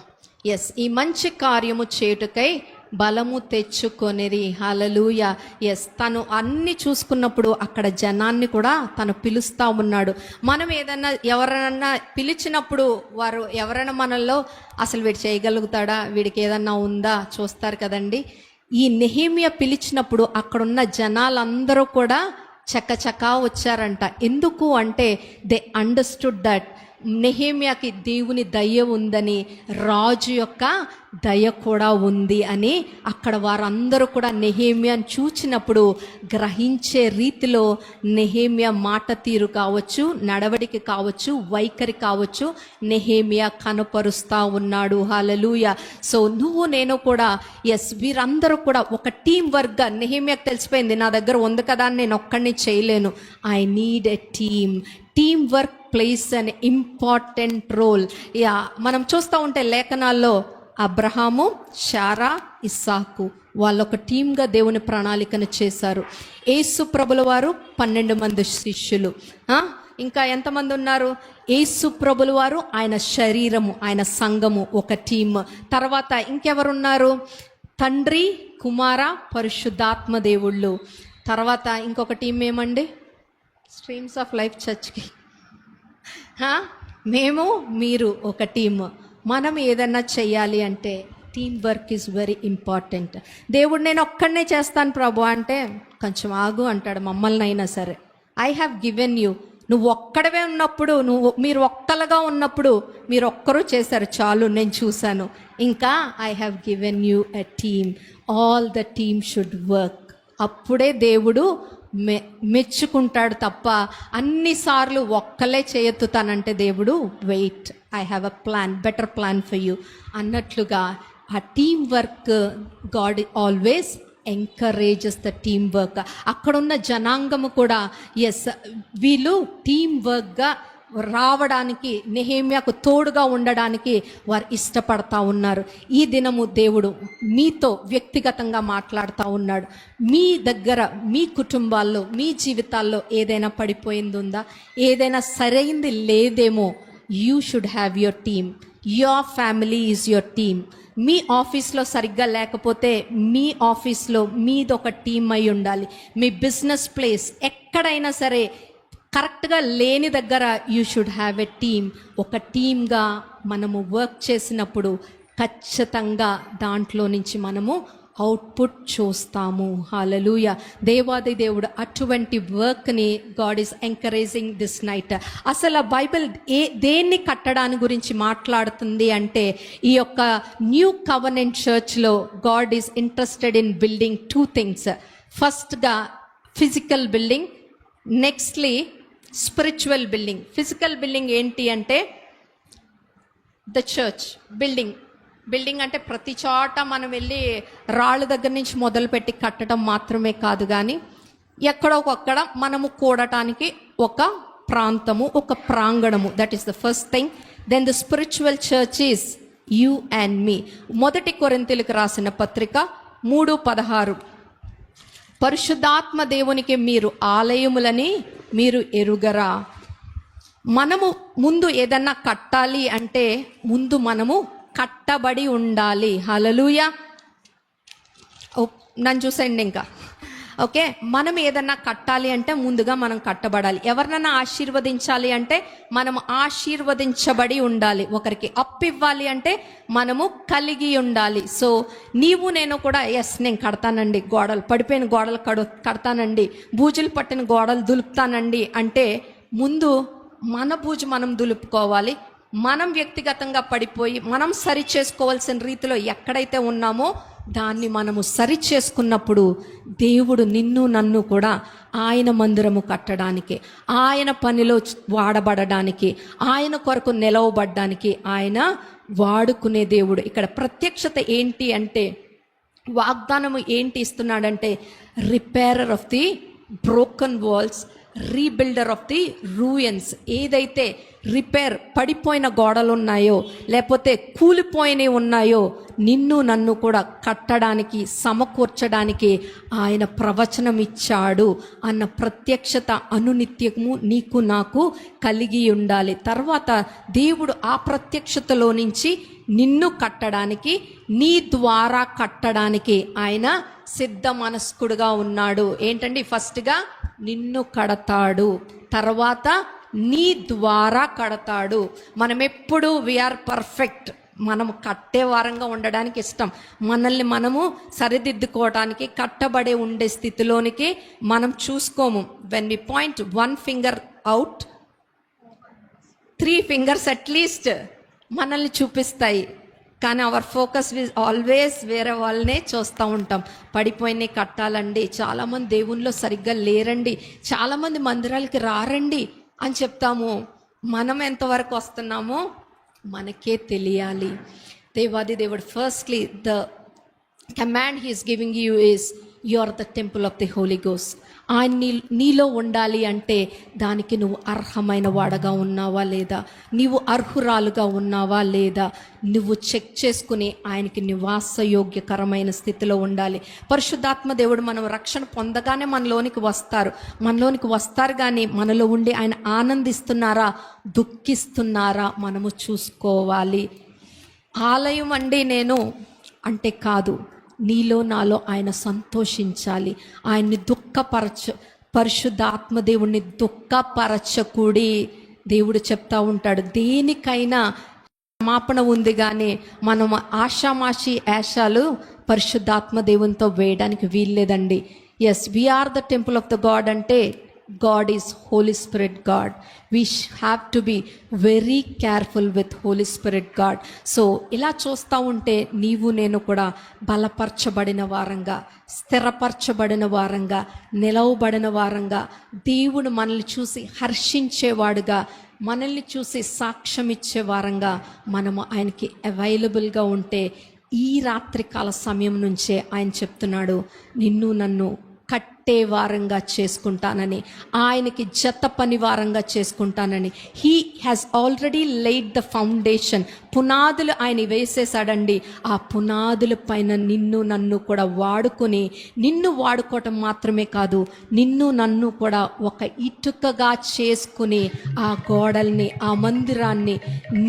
ఎస్, ఈ మంచి కార్యము చేయుటకై బలము తెచ్చుకొనిరి. హల్లెలూయా. ఎస్, తను అన్ని చూసుకున్నప్పుడు అక్కడ జనాన్ని కూడా తను పిలుస్తా ఉన్నాడు. మనం ఏదన్నా ఎవరైనా పిలిచినప్పుడు వారు ఎవరైనా మనల్లో అసలు వీడు చేయగలుగుతాడా, వీడికి ఏదన్నా ఉందా చూస్తారు కదండి. ఈ నెహెమ్యా పిలిచినప్పుడు అక్కడున్న జనాలందరూ కూడా చకచకా వచ్చారంట. ఎందుకు అంటే దే అండర్స్టూడ్ దట్ నెహెమ్యాకి దేవుని దయ ఉందని, రాజు యొక్క దయ కూడా ఉంది అని అక్కడ వారందరూ కూడా నెహెమ్యాను చూచినప్పుడు గ్రహించే రీతిలో నెహెమ్యా మాట తీరు కావచ్చు, నడవడికి కావచ్చు, వైఖరి కావచ్చు, నెహెమ్యా కనపరుస్తా ఉన్నాడు. హల్లెలూయా. సో నువ్వు నేను కూడా ఎస్, వీరందరూ కూడా ఒక టీం వర్క్గా, నెహెమ్యాకు తెలిసిపోయింది నా దగ్గర ఉంది కదా అని నేను ఒక్కడిని చేయలేను, I need a team. Team work plays an important role. Yeah, మనం చూస్తూ ఉంటే లేఖనాల్లో అబ్రహాము, శారా, ఇస్సాకు వాళ్ళొక టీమ్గా దేవుని ప్రణాళికను చేశారు. యేసు ప్రభుల వారు 12 మంది శిష్యులు. ఇంకా ఎంతమంది ఉన్నారు? యేసు ప్రభుల వారు, ఆయన శరీరము, ఆయన సంఘము ఒక టీమ్. తర్వాత ఇంకెవరున్నారు? తండ్రి, కుమార, పరిశుద్ధాత్మ దేవుళ్ళు. తర్వాత ఇంకొక టీం ఏమండి? స్ట్రీమ్స్ ఆఫ్ లైఫ్ చర్చ్కి మేము, మీరు ఒక టీమ్. మనం ఏదన్నా చెయ్యాలి అంటే team work is very important. దేవుడు నేను ఒక్కడనే చేస్తాను ప్రభు అంటే కొంచెం ఆగు అంటాడు మమ్మల్ని అయినా సరే. I have given you. నువ్వు ఒక్కడవే ఉన్నప్పుడు, మీరు ఒక్కలుగా ఉన్నప్పుడు మీరు ఒక్కరూ చేశారు చాలు, నేను చూశాను. ఇంకా I have given you a team. All the team should work. అప్పుడే దేవుడు మెచ్చుకుంటాడు తప్ప అన్నిసార్లు ఒక్కలే చేయెత్తుతానంటే దేవుడు wait, I have a plan, better plan for you అన్నట్లుగా ఆ team work God always encourages the team work. అక్కడున్న జనాంగము కూడా ఎస్, వీళ్ళు టీమ్ వర్క్గా రావడానికి, నెహెమ్యాకు తోడుగా ఉండడానికి వారు ఇష్టపడతా ఉన్నారు. ఈ దినము దేవుడు మీతో వ్యక్తిగతంగా మాట్లాడుతూ ఉన్నాడు. మీ దగ్గర, మీ కుటుంబాల్లో, మీ జీవితాల్లో ఏదైనా పడిపోయింది ఉందా? ఏదైనా సరైంది లేదేమో? You should have your team. Your family is your team. మీ ఆఫీస్లో సరిగ్గా లేకపోతే మీ ఆఫీస్లో మీదొక టీం అయి ఉండాలి. మీ బిజినెస్ ప్లేస్ ఎక్కడైనా సరే కరెక్ట్గా లేని దగ్గర you should have a team. ఒక టీమ్గా మనము వర్క్ చేసినప్పుడు ఖచ్చితంగా దాంట్లో నుంచి మనము అవుట్పుట్ చూస్తాము. హల్లెలూయా. దేవాది దేవుడు అటువంటి వర్క్ని God is encouraging this night. అసలు బైబిల్ దేన్ని కట్టడాన్ని గురించి మాట్లాడుతుంది అంటే, ఈ యొక్క న్యూ కవెనెంట్ చర్చ్లో God is interested in building 2 things. ఫస్ట్గా physical building, nextly spiritual building. Physical building ఏంటి అంటే ద చర్చ్ బిల్డింగ్ అంటే ప్రతి చోట మనం వెళ్ళి రాళ్ళ దగ్గర నుంచి మొదలుపెట్టి కట్టడం మాత్రమే కాదు, కానీ ఎక్కడో ఒక్కడ మనము కూడటానికి ఒక ప్రాంతము, ఒక ప్రాంగణము. That is the first thing. Then the spiritual church is you and me. 1 కొరింథీయులకు రాసిన పత్రిక 3:16, పరిశుద్ధాత్మ దేవునికి మీరు ఆలయములని మీరు ఎరుగరా. మనము ముందు ఏదన్నా కట్టాలి అంటే ముందు మనము కట్టబడి ఉండాలి. హల్లెలూయా. నన్ను చూసండి ఇంకా. ఓకే, మనం ఏదన్నా కట్టాలి అంటే ముందుగా మనం కట్టబడాలి. ఎవరినైనా ఆశీర్వదించాలి అంటే మనము ఆశీర్వదించబడి ఉండాలి. ఒకరికి అప్పు ఇవ్వాలి అంటే మనము కలిగి ఉండాలి. సో నీవు నేను కూడా ఎస్ నేను కడతానండి, గోడలు పడిపోయిన గోడలు కడతానండి, బూజులు పట్టిన గోడలు దులుపుతానండి అంటే ముందు మన బూజు మనం దులుపుకోవాలి. మనం వ్యక్తిగతంగా పడిపోయి మనం సరి చేసుకోవాల్సిన రీతిలో ఎక్కడైతే ఉన్నామో దాన్ని మనము సరి చేసుకున్నప్పుడు దేవుడు నిన్ను నన్ను కూడా ఆయన మందిరము కట్టడానికి, ఆయన పనిలో వాడబడడానికి, ఆయన కొరకు నిలవబడ్డానికి ఆయన వాడుకునే దేవుడు. ఇక్కడ ప్రత్యక్షత ఏంటి అంటే, వాగ్దానము ఏంటి ఇస్తున్నాడంటే, repairer of the broken walls, rebuilder of the ruins. ఏదైతే రిపేర్ పడిపోయిన గోడలు ఉన్నాయో లేకపోతే కూలిపోయినవి ఉన్నాయో నిన్ను నన్ను కూడా కట్టడానికి సమకూర్చడానికి ఆయన ప్రవచనం ఇచ్చాడు అన్న ప్రత్యక్షత అనునిత్యము నీకు నాకు కలిగి ఉండాలి. తర్వాత దేవుడు ఆ ప్రత్యక్షతలో నుంచి నిన్ను కట్టడానికి, నీ ద్వారా కట్టడానికి ఆయన సిద్ధ మనస్కుడుగా ఉన్నాడు. ఏంటండి? ఫస్ట్గా నిన్ను కడతాడు, తర్వాత నీ ద్వారా కడతాడు. మనం ఎప్పుడు వీఆర్ పర్ఫెక్ట్, మనము కట్టే వారంగా ఉండడానికి ఇష్టం. మనల్ని మనము సరిదిద్దుకోవడానికి, కట్టబడే ఉండే స్థితిలోనికి మనం చూసుకోము. When we point 1 finger out, 3 fingers at least మనల్ని చూపిస్తాయి. కానీ అవర్ ఫోకస్ ఇస్ ఆల్వేస్ వేరే వాళ్ళనే చూస్తూ ఉంటాం. పడిపోయినాయి కట్టాలండి, చాలామంది దేవునిలో సరిగ్గా లేరండి, చాలామంది మందిరాలకి రారండి అని చెప్తాము. మనం ఎంతవరకు వస్తున్నామో మనకే తెలియాలి. దేవాది దేవుడు firstly the command he is giving you is you are the temple of the Holy Ghost. ఆయన నీలో ఉండాలి అంటే దానికి నువ్వు అర్హమైన వాడగా ఉన్నావా లేదా, నీవు అర్హురాలుగా ఉన్నావా లేదా, నువ్వు చెక్ చేసుకుని ఆయనకి నివాసయోగ్యకరమైన స్థితిలో ఉండాలి. పరిశుద్ధాత్మ దేవుడు మనం రక్షణ పొందగానే మనలోనికి వస్తారు కానీ మనలో ఉండి ఆయన ఆనందిస్తున్నారా, దుఃఖిస్తున్నారా మనము చూసుకోవాలి. ఆలయం అండి నేను అంటే కాదు, నీలో నాలో ఆయన సంతోషించాలి. ఆయన్ని పరిశుద్ధాత్మ దేవుణ్ణి దుఃఖపరచకూడి. దేవుడు చెప్తా ఉంటాడు, దేనికైనా క్షమాపణ ఉంది కానీ మనం ఆషామాషి యాషాలు పరిశుద్ధాత్మ దేవునితో వేయడానికి వీల్లేదండి. Yes, we are the temple of the God అంటే God is Holy Spirit God. We have to be very careful with Holy Spirit God. So ఇలా చూస్తూ ఉంటే నీవు నేను కూడా బలపరచబడిన వారంగా, స్థిరపరచబడిన వారంగా, నిలవబడిన వారంగా, దేవుడు మనల్ని చూసి హర్షించేవాడుగా, మనల్ని చూసి సాక్ష్యం ఇచ్చే వారంగా మనము ఆయనకి అవైలబుల్గా ఉంటే ఈ రాత్రికాల సమయం నుంచే ఆయన చెప్తున్నాడు, నిన్ను నన్ను కట్టే వారంగా చేసుకుంటానని, ఆయనకి జత పని వారంగా చేసుకుంటానని. He has already లైడ్ the foundation. పునాదులు ఆయన వేసేసాడండి. ఆ పునాదుల పైన నిన్ను నన్ను కూడా వాడుకొని, నిన్ను వాడుకోవటం మాత్రమే కాదు, నిన్ను నన్ను కూడా ఒక ఇటుకగా చేసుకుని ఆ గోడల్ని, ఆ మందిరాన్ని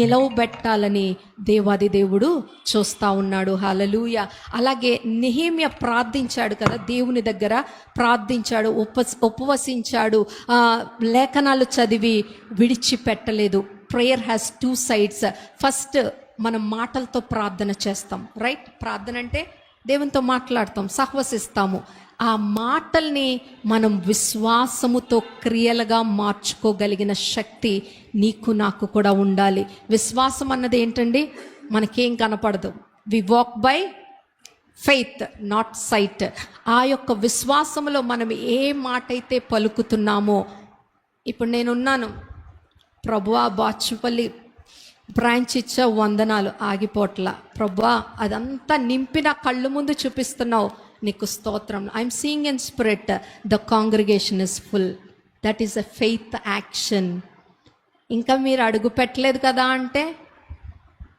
నిలవబెట్టాలని దేవాది దేవుడు చూస్తూ ఉన్నాడు. హల్లెలూయా. అలాగే నెహెమ్యా ప్రార్థించాడు కదా, దేవుని దగ్గర ప్రార్థించాడు, ఉపవసించాడు, లేఖనాలు చదివి విడిచిపెట్టలేదు. Prayer has 2 sides. ఫస్ట్ మనం మాటలతో ప్రార్థన చేస్తాం, రైట్? ప్రార్థన అంటే దేవునితో మాట్లాడతాం, సహవసిస్తాము. ఆ మాటల్ని మనం విశ్వాసముతో క్రియలుగా మార్చుకోగలిగిన శక్తి నీకు నాకు కూడా ఉండాలి. విశ్వాసం అన్నది ఏంటండి? మనకేం కనపడదు. We walk by faith not sight. ఆ యొక్క విశ్వాసంలో మనం ఏ మాట అయితే పలుకుతున్నామో, ఇప్పుడు నేనున్నాను, ప్రభువా బాచుపల్లి బ్రాంచ్ ఇచ్చా, వందనాలు, ఆగిపోట్ల ప్రభువా, అదంతా నింపిన కళ్ళు ముందు చూపిస్తున్నావు, నీకు స్తోత్రం. I'm seeing in spirit the congregation is full. That is a faith action. ఇంకా మీరు అడుగు పెట్టలేదు కదా అంటే,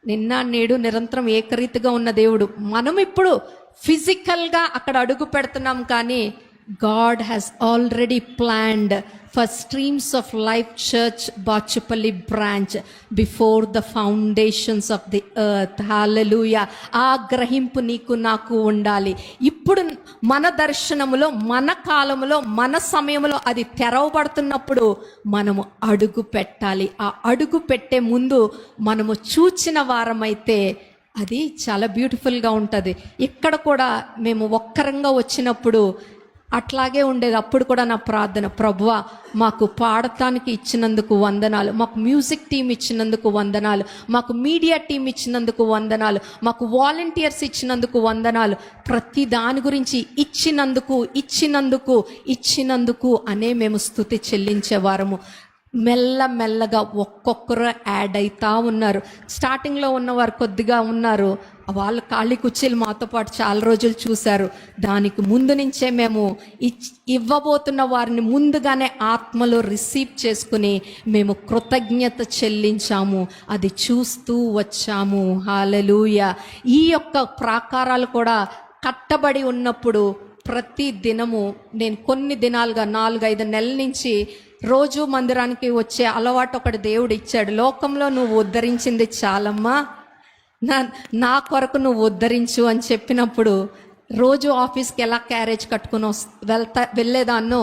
నిన్న నేడు నిరంతరం ఏకరీతిగా ఉన్న దేవుడు. మనం ఇప్పుడు ఫిజికల్గా అక్కడ అడుగు పెడుతున్నాం, కానీ God has already planned for Streams of Life Church Bachupalli branch before the foundations of the earth. Hallelujah. ఆ గ్రహింపు నీకు నాకు ఉండాలి. ఇప్పుడు మన దర్శనములో, మన కాలములో, మన సమయంలో అది తెరవబడుతున్నప్పుడు మనము అడుగు పెట్టాలి. ఆ అడుగు పెట్టే ముందు మనము చూచిన వారమైతే అది చాలా బ్యూటిఫుల్గా ఉంటుంది. ఇక్కడ కూడా మేము ఒక్కరంగా వచ్చినప్పుడు అట్లాగే ఉండేది. అప్పుడు కూడా నా ప్రార్థన, ప్రభువా మాకు పాడటానికి ఇచ్చినందుకు వందనాలు, మాకు మ్యూజిక్ టీం ఇచ్చినందుకు వందనాలు, మాకు మీడియా టీం ఇచ్చినందుకు వందనాలు, మాకు వాలంటీర్స్ ఇచ్చినందుకు వందనాలు, ప్రతి దాని గురించి ఇచ్చినందుకు అనే మేము స్తుతి చెల్లించేవారము. మెల్లమెల్లగా ఒక్కొక్కరు యాడ్ అవుతా ఉన్నారు. స్టార్టింగ్లో ఉన్నవారు కొద్దిగా ఉన్నారు, వాళ్ళు ఖాళీ కుర్చీలు మాతో పాటు చాలా రోజులు చూశారు. దానికి ముందు నుంచే మేము ఇవ్వబోతున్న వారిని ముందుగానే ఆత్మలో రిసీవ్ చేసుకుని మేము కృతజ్ఞత చెల్లించాము, అది చూస్తూ వచ్చాము. హల్లెలూయా. ఈ యొక్క ప్రాకారాలు కూడా కట్టబడి ఉన్నప్పుడు ప్రతి దినము నేను కొన్ని దినాలుగా 4-5 నెలల నుంచి రోజు మందిరానికి వచ్చే అలవాటు ఒకటి దేవుడు ఇచ్చాడు. లోకంలో నువ్వు ఉద్ధరించింది చాలమ్మా, నా కొరకు నువ్వు ఉద్ధరించు అని చెప్పినప్పుడు రోజు ఆఫీస్కి ఎలా క్యారేజ్ కట్టుకుని వెళ్ళేదాన్నో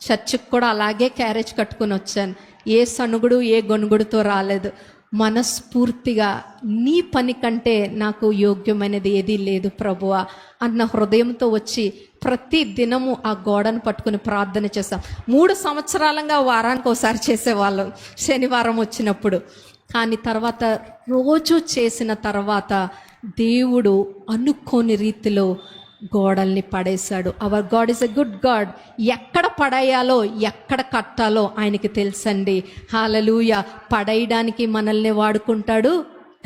చర్చికి కూడా అలాగే క్యారేజ్ కట్టుకుని వచ్చాను. ఏ సనుగుడు ఏ గొనుగుడుతో రాలేదు. మనస్ఫూర్తిగా నీ పని కంటే నాకు యోగ్యమైనది ఏదీ లేదు ప్రభువా అన్న హృదయంతో వచ్చి ప్రతి దినము ఆ గోడను పట్టుకుని ప్రార్థన చేస్తాం. 3 సంవత్సరాలుగా వారానికి ఒకసారి చేసేవాళ్ళం శనివారం వచ్చినప్పుడు. కానీ తర్వాత రోజు చేసిన తర్వాత దేవుడు అనుకోని రీతిలో గోడల్ని పడేశాడు. Hour God is a good God. ఎక్కడ పడేయాలో ఎక్కడ కట్టాలో ఆయనకి తెలుసండి. హల్లెలూయా. పడేయడానికి మనల్ని వాడుకుంటాడు,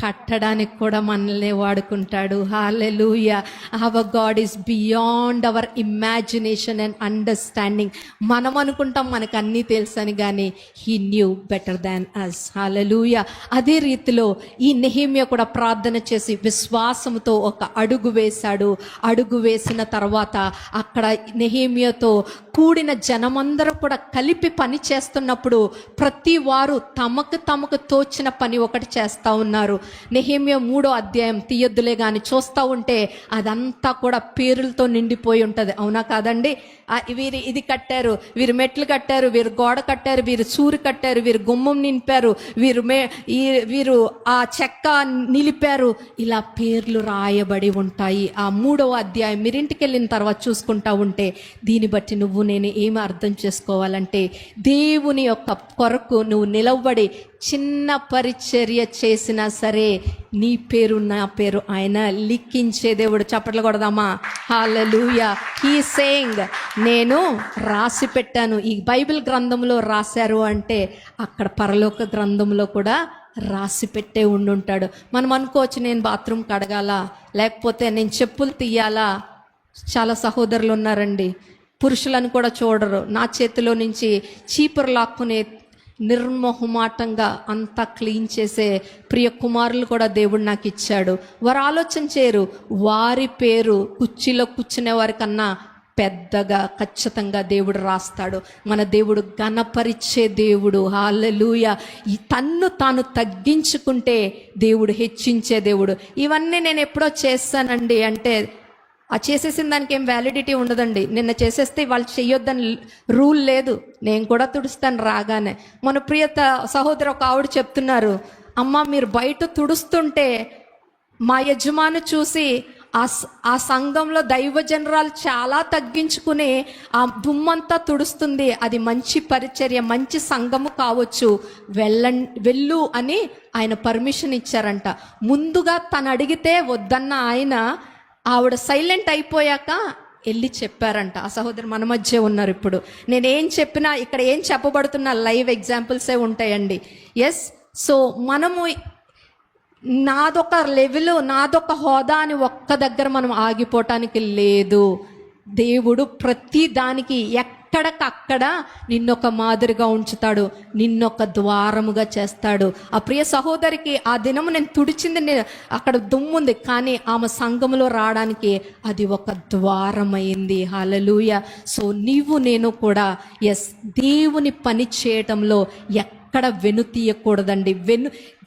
కట్టడానికి కూడా మనల్ని వాడుకుంటాడు. Hallelujah. Our God is beyond our imagination and understanding. మనం అనుకుంటాం మనకు అన్నీ తెలుసని, కానీ he knew better than us. Hallelujah. అదే రీతిలో ఈ నెహెమ్యా కూడా ప్రార్థన చేసి విశ్వాసంతో ఒక అడుగు వేశాడు. అడుగు వేసిన తర్వాత అక్కడ నెహెమ్యాతో కూడిన జనమందరూ కూడా కలిపి పని చేస్తున్నప్పుడు ప్రతి వారు తమకు తోచిన పని ఒకటి చేస్తూ ఉన్నారు. నెహెమ్యా 3వ అధ్యాయం తీయొద్దులే కానీ చూస్తూ ఉంటే అదంతా కూడా పేర్లతో నిండిపోయి ఉంటుంది. అవునా కాదండి? వీరు ఇది కట్టారు, వీరు మెట్లు కట్టారు, వీరు గోడ కట్టారు, వీరు సూరు కట్టారు, వీరు గుమ్మం నింపారు, వీరు ఆ చెక్క నిలిపారు. ఇలా పేర్లు రాయబడి ఉంటాయి. ఆ 3వ అధ్యాయం మీరింటికి వెళ్ళిన తర్వాత చూసుకుంటా ఉంటే దీన్ని బట్టి నువ్వు నేను ఏమి అర్థం చేసుకోవాలంటే, దేవుని యొక్క కొరకు నువ్వు నిలబడి చిన్న పరిచర్య చేసినా సరే నీ పేరు నా పేరు ఆయన లిఖించే దేవుడు. చప్పట్లు కొడదామా? హల్లెలూయా. హీ సేయింగ్, నేను రాసి పెట్టాను. ఈ బైబిల్ గ్రంథంలో రాశారు అంటే అక్కడ పరలోక గ్రంథంలో కూడా రాసి పెట్టే ఉండుంటాడు. మనం అనుకోవచ్చు నేను బాత్రూమ్ కడగాల, లేకపోతే నేను చెప్పులు తీయాలా. చాలా సహోదరులు ఉన్నారండి, పురుషులను కూడా చూడరు. నా చేతిలో నుంచి చీపురు లాక్కునే నిర్మోహమాటంగా అంతా క్లీన్ చేసే ప్రియ కుమారులు కూడా దేవుడు నాకు ఇచ్చాడు. వారు ఆలోచన చేయరు, వారి పేరు కుర్చీలో కూర్చునే వారికన్నా పెద్దగా ఖచ్చితంగా దేవుడు రాస్తాడు. మన దేవుడు ఘనపరిచే దేవుడు. హల్లెలూయా. ఈ తన్ను తాను తగ్గించుకుంటే దేవుడు హెచ్చించే దేవుడు. ఇవన్నీ నేను ఎప్పుడో చేస్తానండి అంటే ఆ చేసేసిన దానికి ఏం వ్యాలిడిటీ ఉండదండి. నిన్న చేసేస్తే వాళ్ళు చెయ్యొద్దని రూల్ లేదు. నేను కూడా తుడుస్తాను రాగానే. మన ప్రియ సహోదరు ఒక ఆవిడ చెప్తున్నారు, అమ్మ మీరు బయట తుడుస్తుంటే మా యజమాని చూసి ఆ సంఘంలో దైవజనరాలు చాలా తగ్గించుకుని ఆ దుమ్మంతా తుడుస్తుంది, అది మంచి పరిచర్య, మంచి సంఘము కావచ్చు, వెళ్ళు అని ఆయన పర్మిషన్ ఇచ్చారంట. ముందుగా తను అడిగితే వద్దన్న ఆయన ఆవిడ సైలెంట్ అయిపోయాక వెళ్ళి చెప్పారంట. ఆ సహోదరు మన మధ్య ఉన్నారు. ఇప్పుడు నేనేం చెప్పినా ఇక్కడ ఏం చెప్పబడుతున్నా లైవ్ ఎగ్జాంపుల్సే ఉంటాయండి. ఎస్. సో మనము నాదొక లెవెల్, నాదొక హోదా అని ఒక్క దగ్గర మనం ఆగిపోవటానికి లేదు. దేవుడు ప్రతి దానికి ఎక్కడికక్కడ నిన్నొక మాదిరిగా ఉంచుతాడు, నిన్నొక ద్వారముగా చేస్తాడు. ఆ ప్రియ సహోదరికి ఆ దినము నేను తుడిచింది అక్కడ దుమ్ముంది, కానీ ఆమె సంఘములో రావడానికి అది ఒక ద్వారమైంది. హల్లెలూయా. సో నీవు నేను కూడా దేవుని పని చేయటంలో ఎక్కడ వెనుతీయకూడదండి.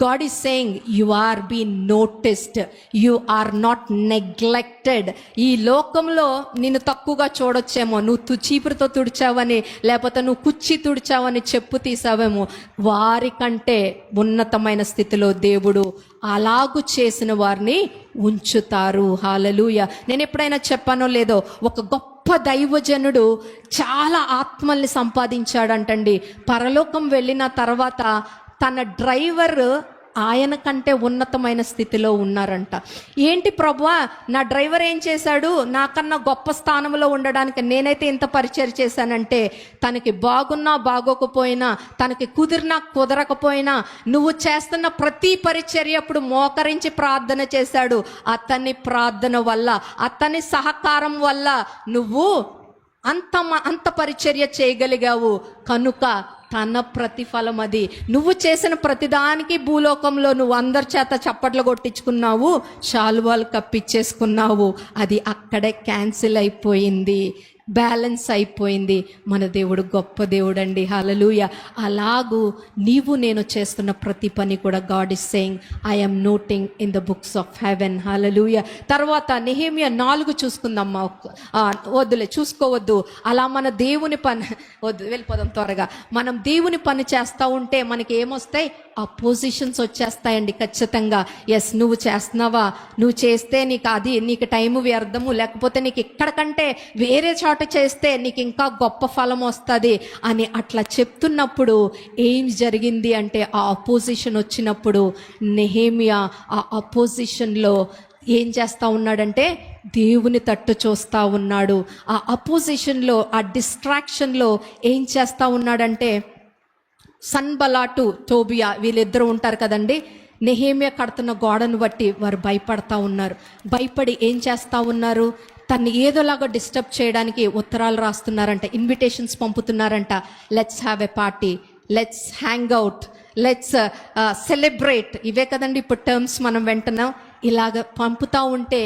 God is saying you are been noticed, you are not neglected. ఈ లోకంలో నిన్ను తక్కువగా చూడొచ్చేమో, నువ్వు చీపురుతో తుడిచావని, లేకపోతే నువ్వు కుర్చీ తుడిచావని చెప్పు తీసావేమో. వారికంటే ఉన్నతమైన స్థితిలో దేవుడు అలాగు చేసిన వారిని ఉంచుతారు. హల్లెలూయా. నేను ఎప్పుడైనా చెప్పానో లేదో, ఒక గొప్ప దైవజనుడు చాలా ఆత్మల్ని సంపాదించాడంటండి. పరలోకం వెళ్ళిన తర్వాత తన డ్రైవర్ ఆయన కంటే ఉన్నతమైన స్థితిలో ఉన్నారంట. ఏంటి ప్రభువా, నా డ్రైవర్ ఏం చేశాడు, నాకన్నా గొప్ప స్థానంలో ఉండడానికి నేనైతే ఇంత పరిచయం చేశానంటే, తనకి బాగున్నా బాగోకపోయినా, తనకి కుదిరినా కుదరకపోయినా, నువ్వు చేస్తున్న ప్రతి పరిచర్య అప్పుడు మోకరించి ప్రార్థన చేశాడు. అతని ప్రార్థన వల్ల, అతని సహకారం వల్ల నువ్వు అంత పరిచర్య చేయగలిగావు. కనుక తన ప్రతిఫలం అది. నువ్వు చేసిన ప్రతిదానికి భూలోకంలో నువ్వు అందరి చేత చప్పట్లు కొట్టించుకున్నావు, శాలువాలు కప్పిచ్చేసుకున్నావు. అది అక్కడే క్యాన్సిల్ అయిపోయింది, బ్యాలెన్స్ అయిపోయింది. మన దేవుడు గొప్ప దేవుడు అండి. హల్లెలూయా. అలాగూ నీవు నేను చేస్తున్న ప్రతి పని కూడా God is saying, I am noting in the books of heaven. Hallelujah. తర్వాత నెహెమ్యా 4 చూసుకుందమ్మా. వద్దులే, చూసుకోవద్దు. అలా మన దేవుని పని వద్దు, వెళ్ళిపోదాం త్వరగా. మనం దేవుని పని చేస్తూ ఉంటే మనకి ఏమొస్తాయి? అపోజిషన్స్ వచ్చేస్తాయండి ఖచ్చితంగా. ఎస్, నువ్వు చేస్తున్నావా, నువ్వు చేస్తే నీకు టైము వ్యర్థము, లేకపోతే నీకు ఇక్కడ కంటే వేరే చోట చేస్తే నీకు ఇంకా గొప్ప ఫలం వస్తుంది అని అట్లా చెప్తున్నప్పుడు ఏం జరిగింది అంటే, ఆ అపోజిషన్ వచ్చినప్పుడు నెహెమ్యా ఆ అపోజిషన్లో ఏం చేస్తూ ఉన్నాడంటే దేవుని తట్టు చూస్తూ ఉన్నాడు. ఆ అపోజిషన్లో, ఆ డిస్ట్రాక్షన్లో ఏం చేస్తూ ఉన్నాడంటే, సన్బలాటు టోబియా వీళ్ళిద్దరూ ఉంటారు కదండి. నెహెమ్యా కడుతున్న గోడను బట్టి వారు భయపడతా ఉన్నారు. భయపడి ఏం చేస్తూ ఉన్నారు? తన్ని ఏదోలాగా డిస్టర్బ్ చేయడానికి ఉత్తరాలు రాస్తున్నారంట, ఇన్విటేషన్స్ పంపుతున్నారంట. Let's have a party, let's hang out, let's celebrate. ఇవే కదండి ఇప్పుడు టర్మ్స్ మనం వింటున్నాం. ఇలాగ పంపుతూ ఉంటే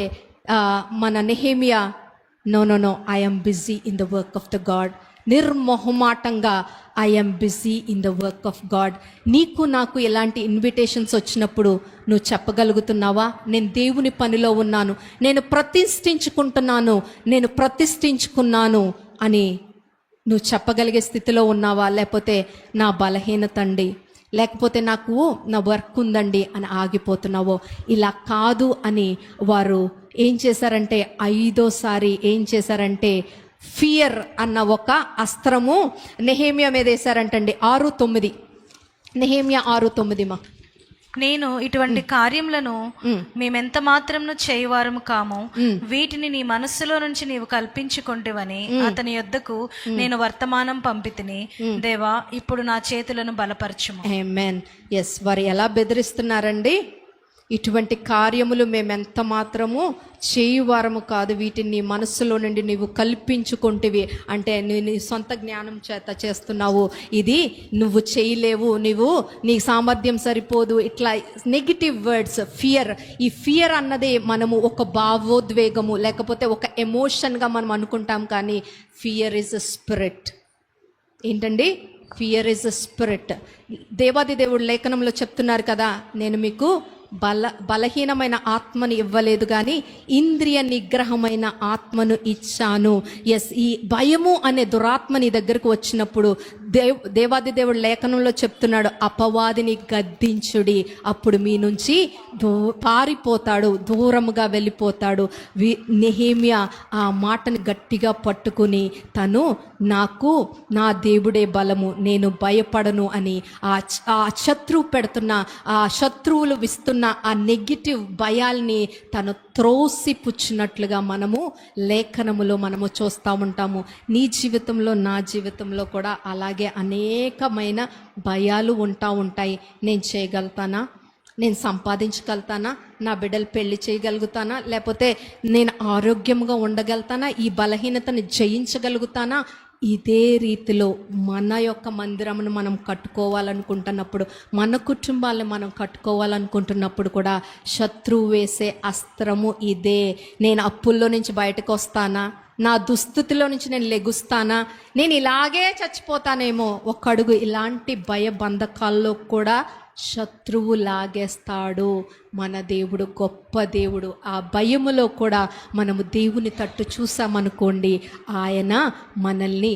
మన Nehemiah no I am busy in the work of the God. నిర్మొహమాటంగా I am busy in the work of God. నీకు నాకు ఎలాంటి ఇన్విటేషన్స్ వచ్చినప్పుడు నువ్వు చెప్పగలుగుతున్నావా? నేను దేవుని పనిలో ఉన్నాను, నేను ప్రతిష్ఠించుకున్నాను అని నువ్వు చెప్పగలిగే స్థితిలో ఉన్నావా? లేకపోతే నా బలహీనత అండి, లేకపోతే నాకు నా వర్క్ ఉందండి అని ఆగిపోతున్నావో? ఇలా కాదు అని వారు ఏం చేశారంటే, 5వ ఏం చేశారంటే ఫియర్ అన్న ఒక అస్త్రము నెహెమ్యా మీద వేశారంటండి. 6:9 నెహెమ్యా 6:9 మా. నేను ఇటువంటి కార్యములను మేమెంత మాత్రమును చేయవారము కాము, వీటిని నీ మనస్సులో నుంచి నీవు కల్పించుకుంటేవని అతని యొద్దకు నేను వర్తమానం పంపితిని. దేవా, ఇప్పుడు నా చేతులను బలపరచుము. ఆమేన్. ఎస్, వారు ఎలా బెదిరిస్తున్నారండి? ఇటువంటి కార్యములు మేమెంత మాత్రము చేయువారము కాదు, వీటిని నీ మనస్సులో నుండి నీవు కల్పించుకుంటేవి. అంటే నీ సొంత జ్ఞానం చేత చేస్తున్నావు, ఇది నువ్వు చేయలేవు, నీ సామర్థ్యం సరిపోదు. ఇట్లా నెగిటివ్ వర్డ్స్, ఫియర్. ఈ ఫియర్ అన్నది మనము ఒక భావోద్వేగము లేకపోతే ఒక ఎమోషన్గా మనం అనుకుంటాం, కానీ ఫియర్ ఇస్ అ స్పిరిట్. ఏంటండి? Fear is a spirit. దేవాది దేవుడు లేఖనంలో చెప్తున్నారు కదా, నేను మీకు బలహీనమైన ఆత్మను ఇవ్వలేదు కానీ ఇంద్రియ నిగ్రహమైన ఆత్మను ఇచ్చాను. ఎస్, ఈ భయము అనే దురాత్మ నీ దగ్గరకు వచ్చినప్పుడు దేవాది దేవుడు లేఖనంలో చెప్తున్నాడు, అపవాదిని గద్దించుడి, అప్పుడు మీ నుంచి పారిపోతాడు, దూరముగా వెళ్ళిపోతాడు. నెహెమ్యా ఆ మాటని గట్టిగా పట్టుకుని తను నాకు నా దేవుడే బలము, నేను భయపడను అని ఆ శత్రువు పెడుతున్న, ఆ శత్రువులు విస్తున్న ఆ నెగిటివ్ భయాల్ని తను త్రోసిపుచ్చినట్లుగా మనము లేఖనములో మనము చూస్తూ ఉంటాము. నీ జీవితంలో, నా జీవితంలో కూడా అలాగే అనేకమైన భయాలు ఉంటాయి. నేను చేయగలుగుతానా? నేను సంపాదించగలుగుతానా? నా బిడ్డలు పెళ్లి చేయగలుగుతానా? లేకపోతే నేను ఆరోగ్యంగా ఉండగలుగుతానా? ఈ బలహీనతను జయించగలుగుతానా? ఇదే రీతిలో మన యొక్క మందిరమును మనం కట్టుకోవాలనుకుంటున్నప్పుడు, మన కుటుంబాలను మనం కట్టుకోవాలనుకుంటున్నప్పుడు కూడా శత్రువు వేసే అస్త్రము ఇదే. నేను అప్పుల్లో నుంచి బయటకు వస్తానా? నా దుస్థితిలో నుంచి నేను లెగుస్తానా? నేను ఇలాగే చచ్చిపోతానేమో? ఒక అడుగు ఇలాంటి భయబంధకాల్లో కూడా శత్రువు లాగేస్తాడు. మన దేవుడు గొప్ప దేవుడు. ఆ భయములో కూడా మనము దేవుని తట్టు చూసామనుకోండి, ఆయన మనల్ని